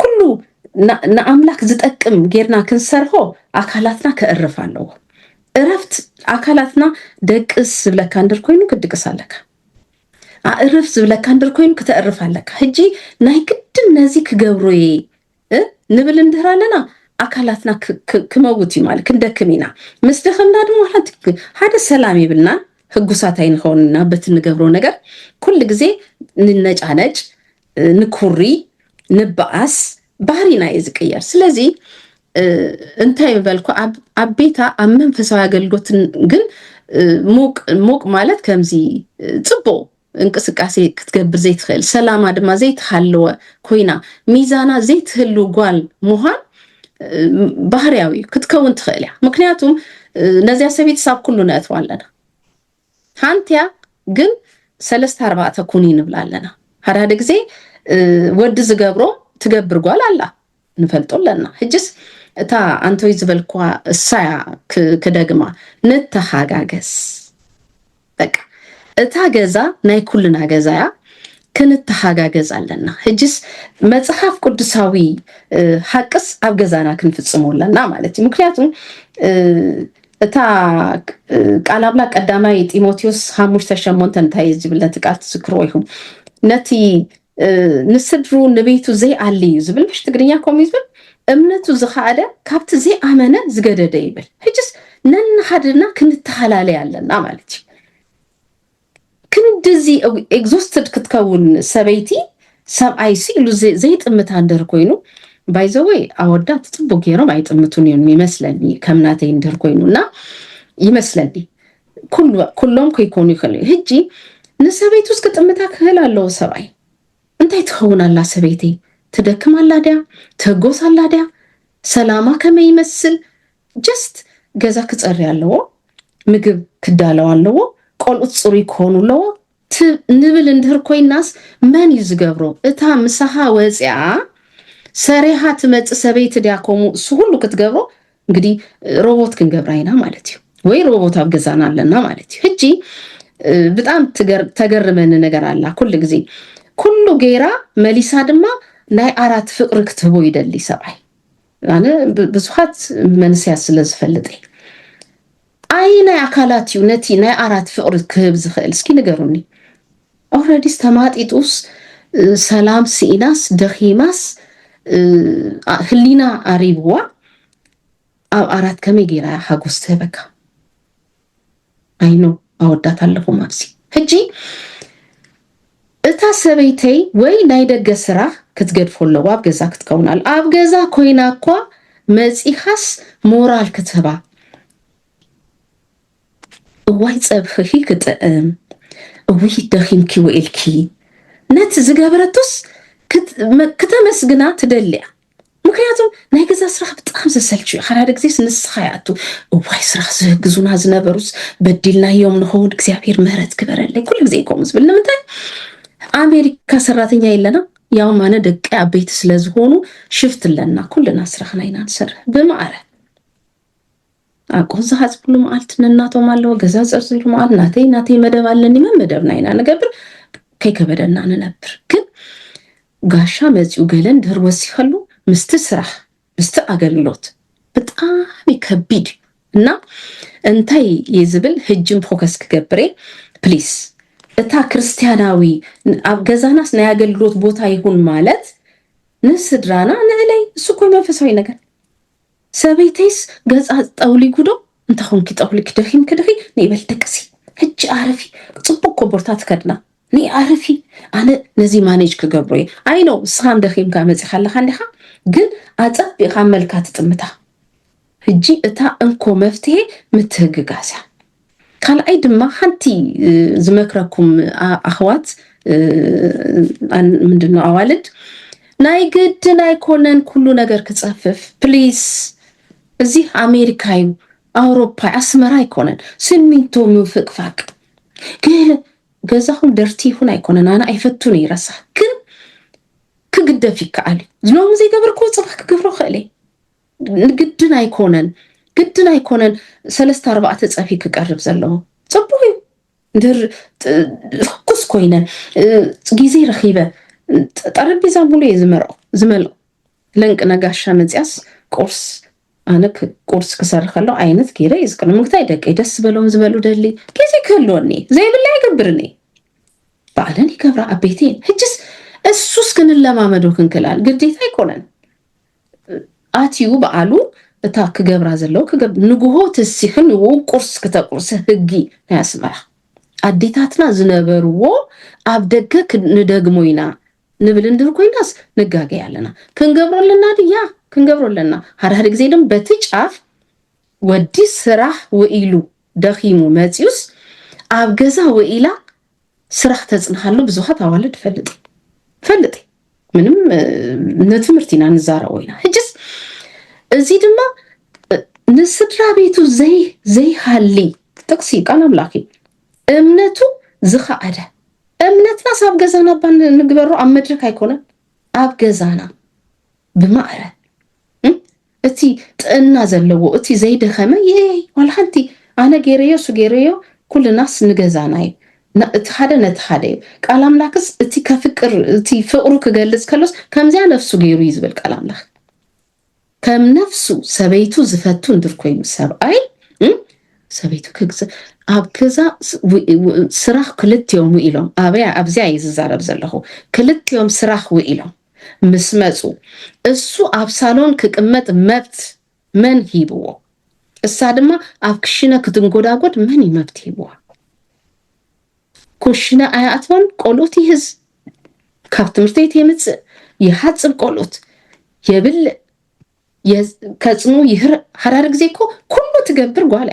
ኩሉ ንአምላክ ዝጠቅም ጌርና ክንሰርሖ አካላትና ከእርፍ አለው እረፍት አካላትና ደቅስ ዝብለካ እንድር ኮይኑ ክድቅስ አለካ አእርፍ ዝብለካ እንድር ኮይኑ ከተእርፍ አለካ ሕጂ ናይ ግድን ነዚ ክገብሮይ ንብል እንድራለና አካላትና ክመውት ይማል ክንደክሚና መስደኸምና ድማ ሓደ ሰላም ይብልና ህጉሳት አይንኾንና በትንገብሮ ነገር ኩል ግዜ ንነጫነጭ ንኩሪ ንባአስ ባህሪና ይዝቅየር ስለዚህ እንታይ በልኩ አቤታ መንፈሳዊ አገልግሎትን ግን ሞቅ ማለት ከምዚ ጽቦ እንቅስቃሴ ክትገብር ዘይትኽእል ሰላማ ድማ ዘይትሓለወ ኮይና ሚዛና ዘይትህሉ ጓል ምዃን ባህርያዊ ክትከውን ትኽእል እያ ምክንያቱም ነዚያ ሰቤት ሳብ ኩሉ ነእትዋ ኣለና ሓንቲያ ግን 3-4 ኩኒ ንብላ ኣለና ሓደ ግዜ ወዲ ዝገብሮ ትገብር ጓል ኣላ ንፈልጦ ኣለና ሕጅስ እታ አንቶይ ዝበልኳ እሳያ ክደግማ ንተሓጋገስ በቃ እታ ገዛ ናይ ኩልና ገዛያ ክንተሓጋገዝ ኣለና ሕጅስ መጽሐፍ ቅዱሳዊ ሓቅስ ኣብ ገዛና ክንፍጽሞ ኣለና ማለት እዩ ምክንያቱም እታ ቃላብላ ቀዳማይ ጢሞቴዎስ 5:8 እንታይ ዝብል ቃል ትዝክሮ ይሁን ነቲ ንስድሩ ንቤቱ ዘይኣልዩ ዝብል ምሽ ትግርኛ ኮም ይዝብል እምነቱ ዝኻደ ካብቲ ዘይኣመነ ዝገደደ ይብል ሕጅስ ነንሓድና ክንተሓላለይ ኣለና ማለት እዩ ክንድዚ ኤግዞስትድ ክትከውን ሰበይቲ ሰብኣይሲ ኢሉ ዘይጥምታ እንደር ኮይኑ ባይዘወይ ኣወዳት ጽቡቅ ገይሮም ኣይጥምቱን እዮም ይመስለኒ ከምናተይ እንደር ኮይኑና ይመስለኒ ኩሎም ከይኮኑ ይኽእል ሕጂ ንሰበይቱ እስክጥምታ ክህል ኣለዎ ሰብኣይ እንታይ ትኸውን ኣላ ሰበይቲ ትደክም ኣላ ድያ ትጎስ ኣላ ድያ ሰላማ ከመይ ይመስል ጀስት ገዛ ክጸሪ ኣለዎ ምግብ ክዳለው ኣለዎ ቆልኡት ጽሩይ ክኾኑ ኣለዎ ንብል እንድህር ኮይናስ መን እዩ ዝገብሮ እታ ምሳኻ ወፂኣ ሰሪሃ ትመጽእ ሰበይቲ ድያ ኮሙ እሱ ሁሉ ክትገብሮ እንግዲህ ሮቦት ክንገብራ ኢና ማለት እዩ ወይ ሮቦት ኣብ ገዛና ኣለና ማለት እዩ ሕጂ በጣም ተገርመን ነገር ኣላ ኩሉ ግዜ ኩሉ ጌራ መሊሳ ድማ ናይ ኣራት ፍቅሪ ክትህቦ ይደሊ ሰብኣይ ኣነ ብዙሓት መንስያ ስለ ዝፈልጥ ኣይ ናይ ኣካላት እዩ ነቲ ናይ ኣራት ፍቅሪ ክህብ ዝኽእል እስኪ ንገሩኒ ኦልሬዲ ተማጢጡስ ሰላም ሲኢናስ ደኺማስ ህሊና ኣሪብዋ ኣብ ኣራት ከመይ ጌራ ሓጎስ ትህበካ ኣይኖ ኣወዳት ኣለኹም ኣብሲ ሕጂ እታ ሰበይተይ ወይ ናይ ደገ ስራሕ ክትገድፎ ኣለዋ ኣብ ገዛ ክትከውናል ኣብ ገዛ ኮይና እኳ መፂኻስ ሞራል ክትህባ እዋይ ፀብኺ ክጥዕም እውይ ደኺምኪ ወኢልኪ ነቲ ዝገበረቱስ ከተመስግና ትደልያ ምክንያቱም ናይ ገዛ ስራሕ ብጣዕሚ ዘሰልች እዩ ሓደ ግዜ ንስኻ ያቱ እዋይ ስራሕ ዝህግዙና ዝነበሩስ በዲልናዮም ንኸውን እግዚአብሔር ምህረት ክበረለይ ኩሉ ግዜ ይቆም ዝብል ንምንታይ አሜሪካ ሰራተኛ የለና ያው ማነ ደቂ አቤት ስለዝሆኑ ሽፍት ለና ኩልና ስራህና ኢና ንሰርሕ በማዕረ አቆዛ ሐዝብሉ ማልት ነናቶም አለው ገዛ ዘርዝሉ ማል ናተይ መደብ አለኒ መደብና ኢና ነገብር ከይከበደና ነበር ግን ጋሻ መጽኡ ገለን ደርወስ ይኸሉ ምስት ስራሕ ምስት አገልግሎት በጣም ይከብድ እና እንታይ ይዝብል ህጅም ፎከስ ክገብሬ ፕሊስ እታ ክርስቲያናዊ ኣብ ገዛናስ ናይ አገልግሎት ቦታ ይሁን ማለት ንስድራና ንዕለይ እሱ ኮይ መንፈሳዊ ነገር ሰበይተይስ ገዛ ጠውሊ ጉዶ እንተኾንኪ ጠውሊ ክደኺ ንይበል ደቅሲ ህጅ አረፊ ጽቡቅ ኮቦርታት ከድና ኒ አረፊ አነ ነዚ ማኔጅ ክገብሮ አይ ነው ሳም ደኺምካ መጽ ኻለኻ እንዲኻ ግን አጸቢኻ መልካት ጥምታ ህጂ እታ እንኮ መፍትሄ ምትህግጋሳ ካልኣይ ድማ ሓንቲ ዝመክረኩም ኣኽዋት ምንድነው ኣዋልድ ናይ ግድ ናይ ኮነን ኩሉ ነገር ክጸፍፍ ፕሊስ እዚ ኣሜሪካ እዩ ኣውሮፓ ኣስመራ ይኮነን ስሚንቶ ምፍቅፋቅ ግን ገዛኹም ደርቲ ይሁን ኣይኮነን ኣና ኣይፈቱን ይረሳ ግን ክግደፍ ይከኣል ዝኖም ዘይገበርኩ ጽባህ ክገብሮ ኸእለ ግድን ኣይኮነን 3-4 ጸፊ ክቀርብ ዘለዎ ጽቡይ ድር ኩስ ኮይነ ጊዜ ረኺበ ጠረጴዛ ሙሉ ዝመልኦ ለንቅ ነጋሻ መጽያስ ቁርስ ኣነክ ቁርስ ክሰርኸሎ ዓይነት ጌረ ይዝቅል ምክታይ ደቀ ደስ በሎም ዝበሉ ደሊ ጊዜ ክህልወኒ ዘይብላ ይገብርኒ ባዕለን ይገብራ ኣቤቴን ሕጅስ እሱስ ክንለማመዶ ክንክላል ግዴታ ኣይኮነን ኣትዩ በዓሉ እታ ክገብራ ዘለው ንጉሆ ተሲኽን ቁርስ ከተቁርስ ህጊ ያስመራ ኣዴታትና ዝነበርዎ ኣብ ደገ ንደግሞ ኢና ንብል እንድር ኮይናስ ንጋገ ያለና ክንገብሮለና ድያ ክንገብሮለና ሃዳር ግዜ ደም በትጫፍ ወዲ ስራሕ ወኢሉ ደኺሙ መጽዩስ ኣብ ገዛ ወኢላ ስራሕ ተጽንሃሉ ብዙሓት ኣዋልድ ፈልጥ ምንም ነትምርቲና ንዛረወይና ሕጅስ እዚ ድማ ንስድራ ቤቱ ዘይሃሊ ጥቅሲ ቃል አምላኪ እምነቱ ዝኸኣደ እምነትና ኣብ ገዛና ንግበሮ ኣብ መድረክ ኣይኮነን ኣብ ገዛና ብማዕረ እቲ ጥዕና ዘለዎ እቲ ዘይደኸመ ዋልሓንቲ ኣነ ጌረዮ ሱ ጌረዮ ኩልናስ ንገዛናዩ እቲ ሓደ ነቲ ሓደ ቃል አምላክስ እቲ ከፍቅር እቲ ፍቅሩ ክገልጽ ከሎስ ከምዚያ ነፍሱ ገይሩ ይዝብል ቃል አምላክ ከም ነፍሱ ሰበይቱ ዝፈቱ እንድር ኮይኑ ሰብኣይ ሰበይቱ ክግዘ ኣብ ገዛ ስራሕ ክልትዮም ኢሎም ኣብዚያ ይዝዛረብ ዘለኹ ክልትዮም ስራሕ ኢሎም ምስ መጹ እሱ ኣብ ሳሎን ክቅመጥ መብት መን ሂብዎ እሳ ድማ ኣብ ክሽነ ክትንጎዳጎድ መን መብት ሂብዎ ኩሽነ ኣያትወን ቆሎት ይህዝ ካብ ትምህርት ቤት የምጽእ ይሓጽብ ቆሎት የብል ከጽኑ ይህር ሃዳር ግዜ እኮ ኩሉ ትገብር ጓለ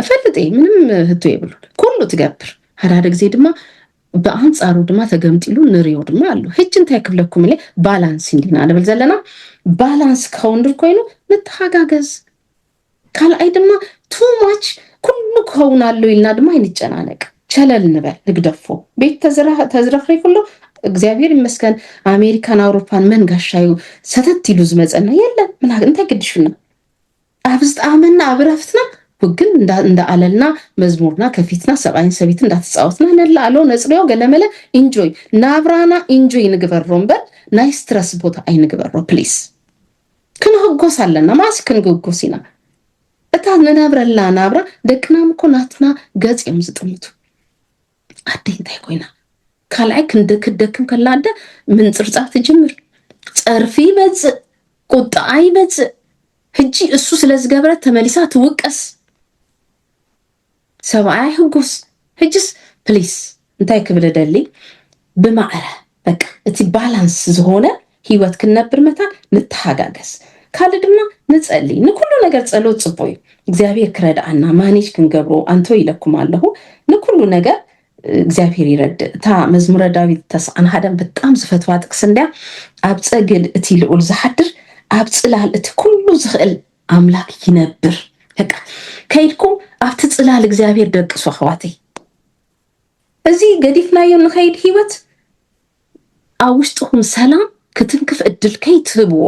ፈልጥ ምንም ህቶ ይብሉ ኩሉ ትገብር ሃዳር ግዜ ድማ በአንጻሩ ድማ ተገምጢሉ ንሪዮ ድማ አሉ ሕጅ እንታይ ክብለኩም ኢለ ባላንስ እንዲና ንብል ዘለና ባላንስ ከውንድር ኮይኑ ንተሓጋገዝ ካልኣይ ድማ ቱ ማች ኩሉ ከውን አሉ ኢልና ድማ ይንጨናነቅ ቸለል ንበል ንግደፎ ቤት ተዝረኽሪ ኩሉ እግዚአብሔር ይመስገን አሜሪካን አውሮፓን መንጋሻዩ ሰተት ይሉ ዝመጸና የለን ምን እንታይ ግድሽና አብስጥ አመና አብረፍትና ወግን እንዳ አለልና መዝሙርና ከፊትና ሰባይን ሰቢት እንዳትጻወትና ነላሎ ነጽሪዮ ገለመለ ኢንጆይ ናብራና ኢንጆይ ንግበሮም በል ናይ ስትረስ ቦታ አይንግበሮ ፕሊስ ክንህጎስ አለና ማስ ክንግጎሲና እታ ነናብረላ ናብራ ደቅናም ኮናትና ገጽ የምዝጥምቱ አደይ እንታይ ኮይና ካልኣይ ክንደክም ከላደ ምን ጽርጻፍ ትጅምር ጸርፊ በጽ ቁጣይ በጽ ሕጂ እሱ ስለዝገብረ ተመሊሳ ትውቀስ ሰብኣይ ህጉስ ሕጅስ ፕሊስ እንታይ ክብል ደሊ ብማዕረ በቃ እቲ ባላንስ ዝሆነ ህይወት ክንነብር መታ ንተሓጋገስ ካለ ድማ ንጸሊ ንኩሉ ነገር ጸሎት ጽቦይ እግዚአብሔር ክረዳአና ማኔጅ ክንገብሮ አንቶ ይለኩም አለሁ ንኩሉ ነገር እግዚአብሔር ይረድ ታ መዝሙረ ዳዊት ተስዓን ሃደን በጣም ዝፈትዋ ጥቅስ እንዲያ ኣብ ጸግል እቲ ልዑል ዝሓድር ኣብ ጽላል እቲ ኩሉ ዝኽእል አምላክ ይነብር በቃ ከይድኩም ኣብቲ ጽላል እግዚአብሔር ደቅሶ አኽዋተይ እዚ ገዲፍናዮ ንኸይድ ህይወት ኣብ ውሽጥኩም ሰላም ክትንክፍ እድል ከይትህብዎ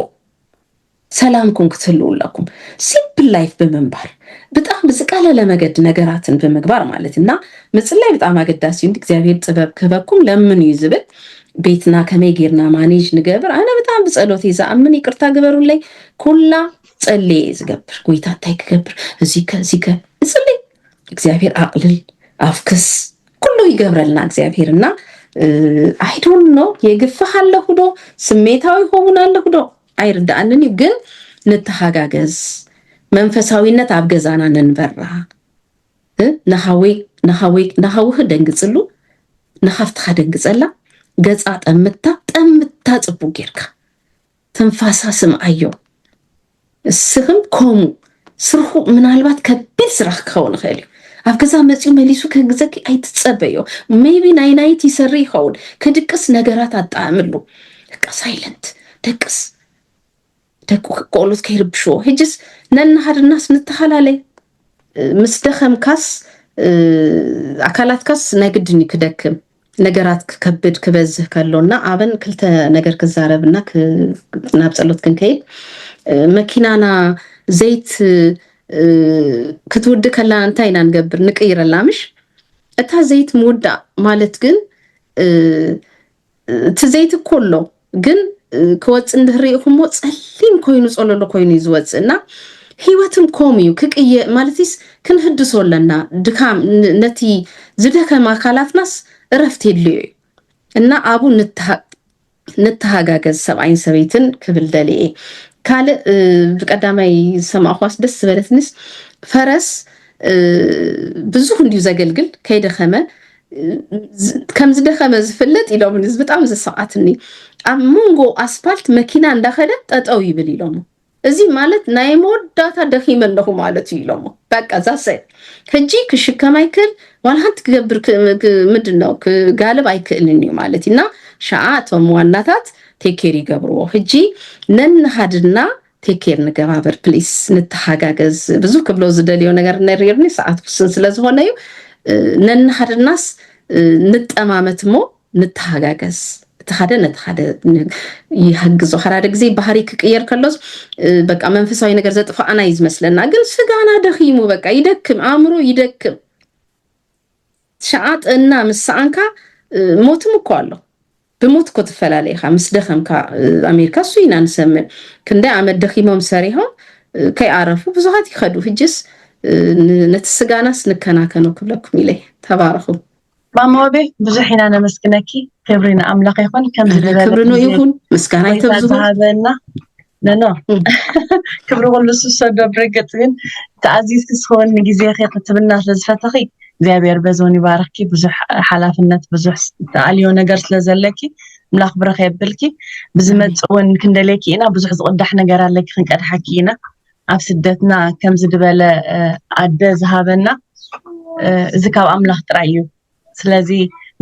ሰላምኩም ክትህልውለኩም ሲምፕል ላይፍ በመንባር በጣም ብዝቃለለ መገድ ነገራትን በመግባር ማለትና ምጽላይ በጣም አገዳሲ እንደ እግዚአብሔር ጥበብ ከበኩም ለምን ይዝብል ቤትና ከመጌርና ማኔጅ ንገብር አነ በጣም በጸሎት ይዛምን ይቅርታ ገበሩልኝ ኩላ ጸሌ ዝገብር ጎይታ ታይ ክገብር እዚ እጽልይ እግዚአብሔር አቅልል አፍክስ ኩሉ ይገብረልና እግዚአብሔርና አይ ዶንት ኖ የግፍሃለሁ ዶ ስሜታዊ ሆናለሁ ዶ አይርዳአንኒ ግን ንተሓጋገዝ መንፈሳዊነት ኣብ ገዛና ነንበራ ነሃዊህ ደንግጽሉ ነሃፍትኻ ደንግጸላ ገጻ ጠምታ ጽቡ ጌርካ ትንፋሳ ስምዓዮ እስኽም ኮሙ ስርሑ ምናልባት ከቢድ ስራሕ ክኸውን ይኽእል እዩ ኣብ ገዛ መጽኡ መሊሱ ከግዘኪ ኣይትጸበዮ ሜቢ ናይቲ ይሰሪ ይኸውን ከድቅስ ነገራት ኣጣዕምሉ በቃ ሳይለንት ደቅስ ደቁ ቆሎት ከይርብሽዎ ሕጅስ ነናሃድናስ ንተሓላለይ ምስ ደኸምካስ አካላትካስ ናይ ግድን ክደክም ነገራት ከበድ ክበዝህ ከሎና አበን ክልተ ነገር ክዛረብና ናብ ጸሎት ክንከይድ መኪናና ዘይት ክትውድ ከላ እንታይ ኢና ንገብር ንቀይረላምሽ እታ ዘይት ምውዳ ማለት ግን እቲ ዘይት ኮሎ ግን ክወጽ እንድህሪእኹሞ ጸሊም ኮይኑ ጸለሎ ኮይኑ ይዝወጽና ህይወትም ኮሚዩ ክቅየ ማለትስ ክንህድሶለና ድካም ነቲ ዝደከማ አካላትናስ እረፍት የልዩ እና አቡ ንተሓጋገዝ ሰብአይን ሰበይትን ክብል ደልኤ ካለ በቀዳማይ ሰማኳስ ደስ በለትንስ ፈረስ ብዙ እንዲሁ ዘገልግል ከይደኸመ ከም ዝደኸመ ዝፍለጥ ኢሎም በጣም ዝሰዓትኒ ኣብ መንጎ ኣስፋልት መኪና እንዳኸደ ጠጠው ይብል ኢሎም እዚ ማለት ናይ መወዳታ ደኺመ ኣለኹ ማለት እዩ ኢሎም በቃ ዛሰ ሕጂ ክሽከም ኣይክእል ዋልሃንት ክገብር ምንድነው ክጋልብ ኣይክእልኒ ማለት እና ሸዓቶም ዋናታት ቴኬር ይገብርዎ ሕጂ ነንሃድና ቴኬር ንገባበር ፕሊስ ንተሓጋገዝ ብዙ ክብሎ ዝደልዮ ነገር ነሪርኒ ሰዓት ኩስን ስለዝሆነ እዩ ነንሃድናስ ንጠማመትሞ ንተሓጋገዝ ተሓደ ነተሓደ ይሕግዞ ሓደ ግዜ ባህሪ ክቅየር ከሎስ በቃ መንፈሳዊ ነገር ዘጥፋአና ይዝመስለና ግን ስጋና ደኺሙ በቃ ይደክም አእምሮ ይደክም ሸዓጥና ምሳንካ ሞትም እኮ አለው ብሞት እኮ ትፈላለይካ ምስ ደኸምካ አሜሪካ ሱይና ንሰምዕ ክንደ ዓመት ደኺሞም ሰሪሖም ከይዓረፉ ብዙሃት ይኸዱ ሕጅስ ነትስጋናስ ንከናከኖ ክብለኩም ኢለይ ተባረኹ ማማወቤ ብዙሕ ኢና ነመስግነኪ ክብሪና ኣምላኽ ይኹን ከም ዝደለ ክብርኑ ይኹን ምስጋና ይተብዝሑ ዝሃበና ነኖ ክብሪ ኩሉ ሰዶ ብረገጽ ግን ተኣዚዝ ክስኾን ግዜኺ ክትብልና ስለዝፈተኺ እግዚአብሔር በዞን ይባርክኪ ብዙሕ ሓላፍነት ብዙሕ ተኣልዮ ነገር ስለዘለኪ ምላኽ ብረኸ የብልኪ ብዝመጽውን ክንደለኪ ኢና ብዙሕ ዝቕዳሕ ነገር ኣለኪ ክንቀድሓኪ ኢና ኣብ ስደትና ከም ዝድበለ ኣደ ዝሃበና እዚ ካብ ኣምላኽ ጥራይ እዩ ስለዚ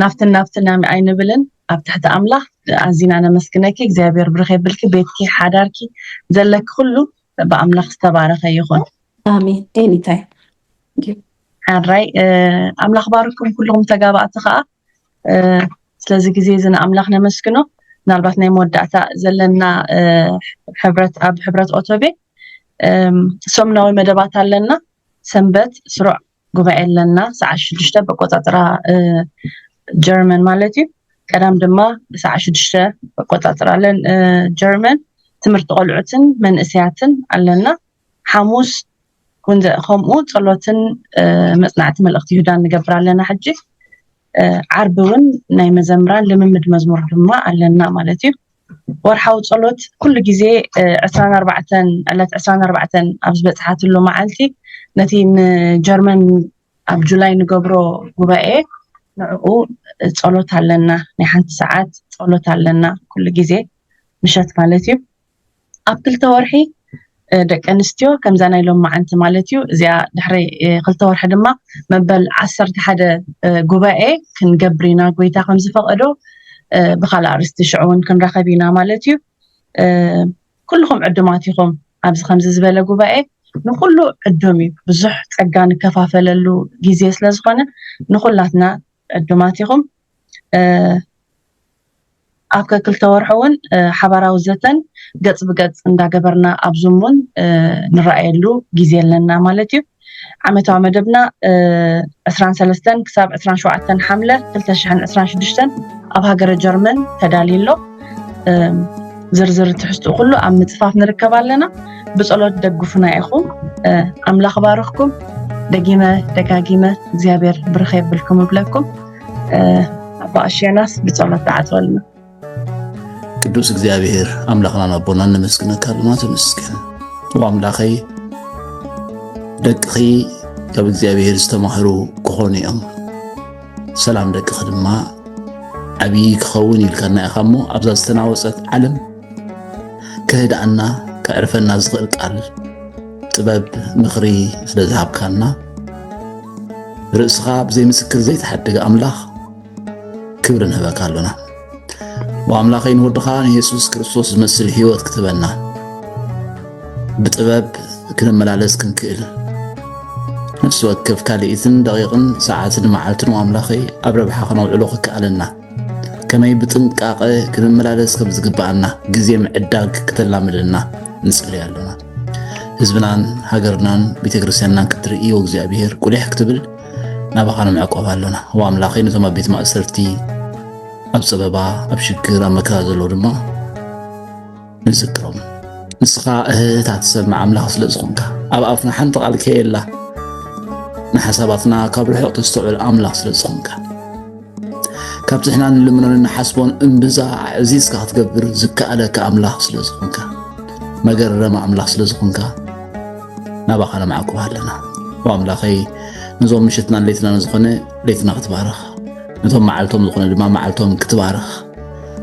ናፍትና ኣይንብልን ኣብ ትሕቲ ኣምላኽ ኣዚና ነመስግነኪ እግዚአብሔር ብረኸ የብልኪ ቤትኪ ሓዳርኪ ዘለክ ኩሉ ብኣምላኽ ዝተባረኸ ይኹን አሜን ኤኒታይም ሓራይ ኣምላኽ ባርኩም ኩልኩም ተጋባእቲ ከዓ ስለዚ ግዜ ዝና ኣምላኽ ነመስግኖ ምናልባት ናይ መወዳእታ ዘለና ሕብረት ኣብ ሕብረት ኦቶቤ ሶምናዊ መደባት ኣለና ሰንበት ስሩዕ ጉባኤ ኣለና ሰዓት 6 በቆጣጥራ ጀርመን ማለት እዩ ቀዳም ድማ ሰዓት 6 በቆጣጥራ ለን ጀርመን ትምህርቲ ቆልዑትን መንእስያትን ኣለና ሓሙስ كنت خمو صلوتن مصنعت ملأخت يهودان نقبر لنا حجي عربون ناي مزمران لممد مزمور دما علنا مالتي ورحاو صلوت كل جزء 24 علت 24 ابز بصحات له معلتي نتين جرمن اب جولاي نقبرو غباء نعو صلوت علنا ني حنت ساعات صلوت علنا كل جزء مشات مالتي اب كل تورحي ደቂ ኣንስትዮ ከም ዛና ኢሎም ማዓንቲ ማለት እዩ እዚኣ ድሕሪ ክልተ ወርሒ ድማ መበል 11 ጉባኤ ክንገብሪና ጎይታ ከም ዝፈቀዶ ብኻል ኣርስቲ ሽዑን ክንረኸቢና ማለት እዩ ኩልኩም ዕድማት ኢኹም ኣብዚ ከምዚ ዝበለ ጉባኤ ንኩሉ ዕድም እዩ ብዙሕ ጸጋ ንከፋፈለሉ ግዜ ስለዝኾነ ንኩላትና ዕድማት ኢኹም ኣብ ክልተ ወርሒ እውን ሓባራዊ ዘተን ገጽ ብገጽ እንዳገበርና ኣብዙሙን ንራእየሉ ግዜ ኣለና ማለት እዩ ዓመታዊ መደብና 23 ክሳብ 27 ሓምለ 2026 ኣብ ሃገረ ጀርመን ተዳሊሎ ዝርዝር ትሕዝቱ ኩሉ ኣብ ምጽፋፍ ንርከብ ኣለና ብጸሎት ደግፉና ኢኹም ኣምላኽ ባርኽኩም ደጋጊመ እግዚአብሔር ብርኸ ይብልኩም ብለኩም ኣባሽያናስ ብጸሎት ተዓጽወልና ቅዱስ እግዚአብሔር አምላኽና ነቦና ነመስግነካ ለና ተመስገን ወአምላኸይ ደቅኺ ካብ እግዚአብሔር ዝተማህሩ ክኾኑ እዮም ሰላም ደቅኺ ድማ ዓብይ ክኸውን ኢልካና ኢኻ እሞ ኣብዛ ዝተናወፀት ዓለም ክህድኣና ከዕርፈና ዝኽእል ቃል ጥበብ ምኽሪ ስለዝሃብካና ርእስኻ ብዘይ ምስክር ዘይተሓደገ ኣምላኽ ክብሪ ንህበካ ኣለና وأملاخين ودخان يسوع كريستوس مثل هيوت كتبنا بطبب كنا ملالس كنكيل نفس وقف كاليتن دقيقن ساعات المعالتن وأملاخي أبرب حقنا وعلوخ كالنا كما يبتنقاقه كنا ملالس كبز قبعنا جزيم عداق كتلاملنا نسأل يالنا حزبنان هاجرنان بيتكرسينان كترئي وغزيابير كل يحكتبل نبقانا معقوب لنا وأملاخين ثم بيت مأسرتي أب سببا أب شكر أما كازلو دما نذكرهم نسخا تاتسب مع أملاخ سلزخونكا أب أفنا حنطق على كيلا نحساباتنا قبل حيوت استوعب أملاخ سلزخونكا كابتحنا نلمنا نحسبون انبزا عزيز كاتقبر زكا لك أملاخ سلزخونكا ما قرر مع أملاخ سلزخونكا نبقانا معكم هلنا وأملاخي نزوم مشتنا ليتنا نزخوني ليتنا غتبارخ نتوم معلتهم ذخنا لما معلتهم كتبارخ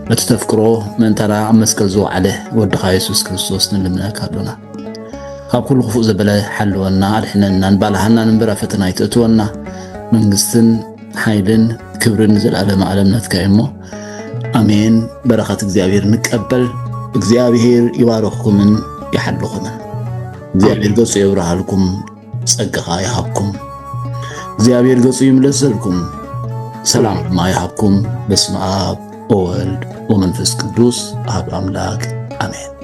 لا تتفكروا من ترى مسكل زو عليه ودخا يسوس كريستوس نلمنا كادونا خاب كل خفوق زبلا حلونا رحنا نبالهنا نبرا فتنا يتأتونا منقستن حيلن كبرن زل علم عالمنا تكايمو امين بركة እግዚአብሔር نقبل እግዚአብሔር يبارككم يحلكم እግዚአብሔር ገጹ ይብራሃልኩም ጸጋኻ ይሃብኩም እግዚአብሔር ገጹ ይምለሰልኩም ሰላም ማይሃብኩም በስመ አብ ወወልድ ወመንፈስ ቅዱስ አሐዱ አምላክ አሜን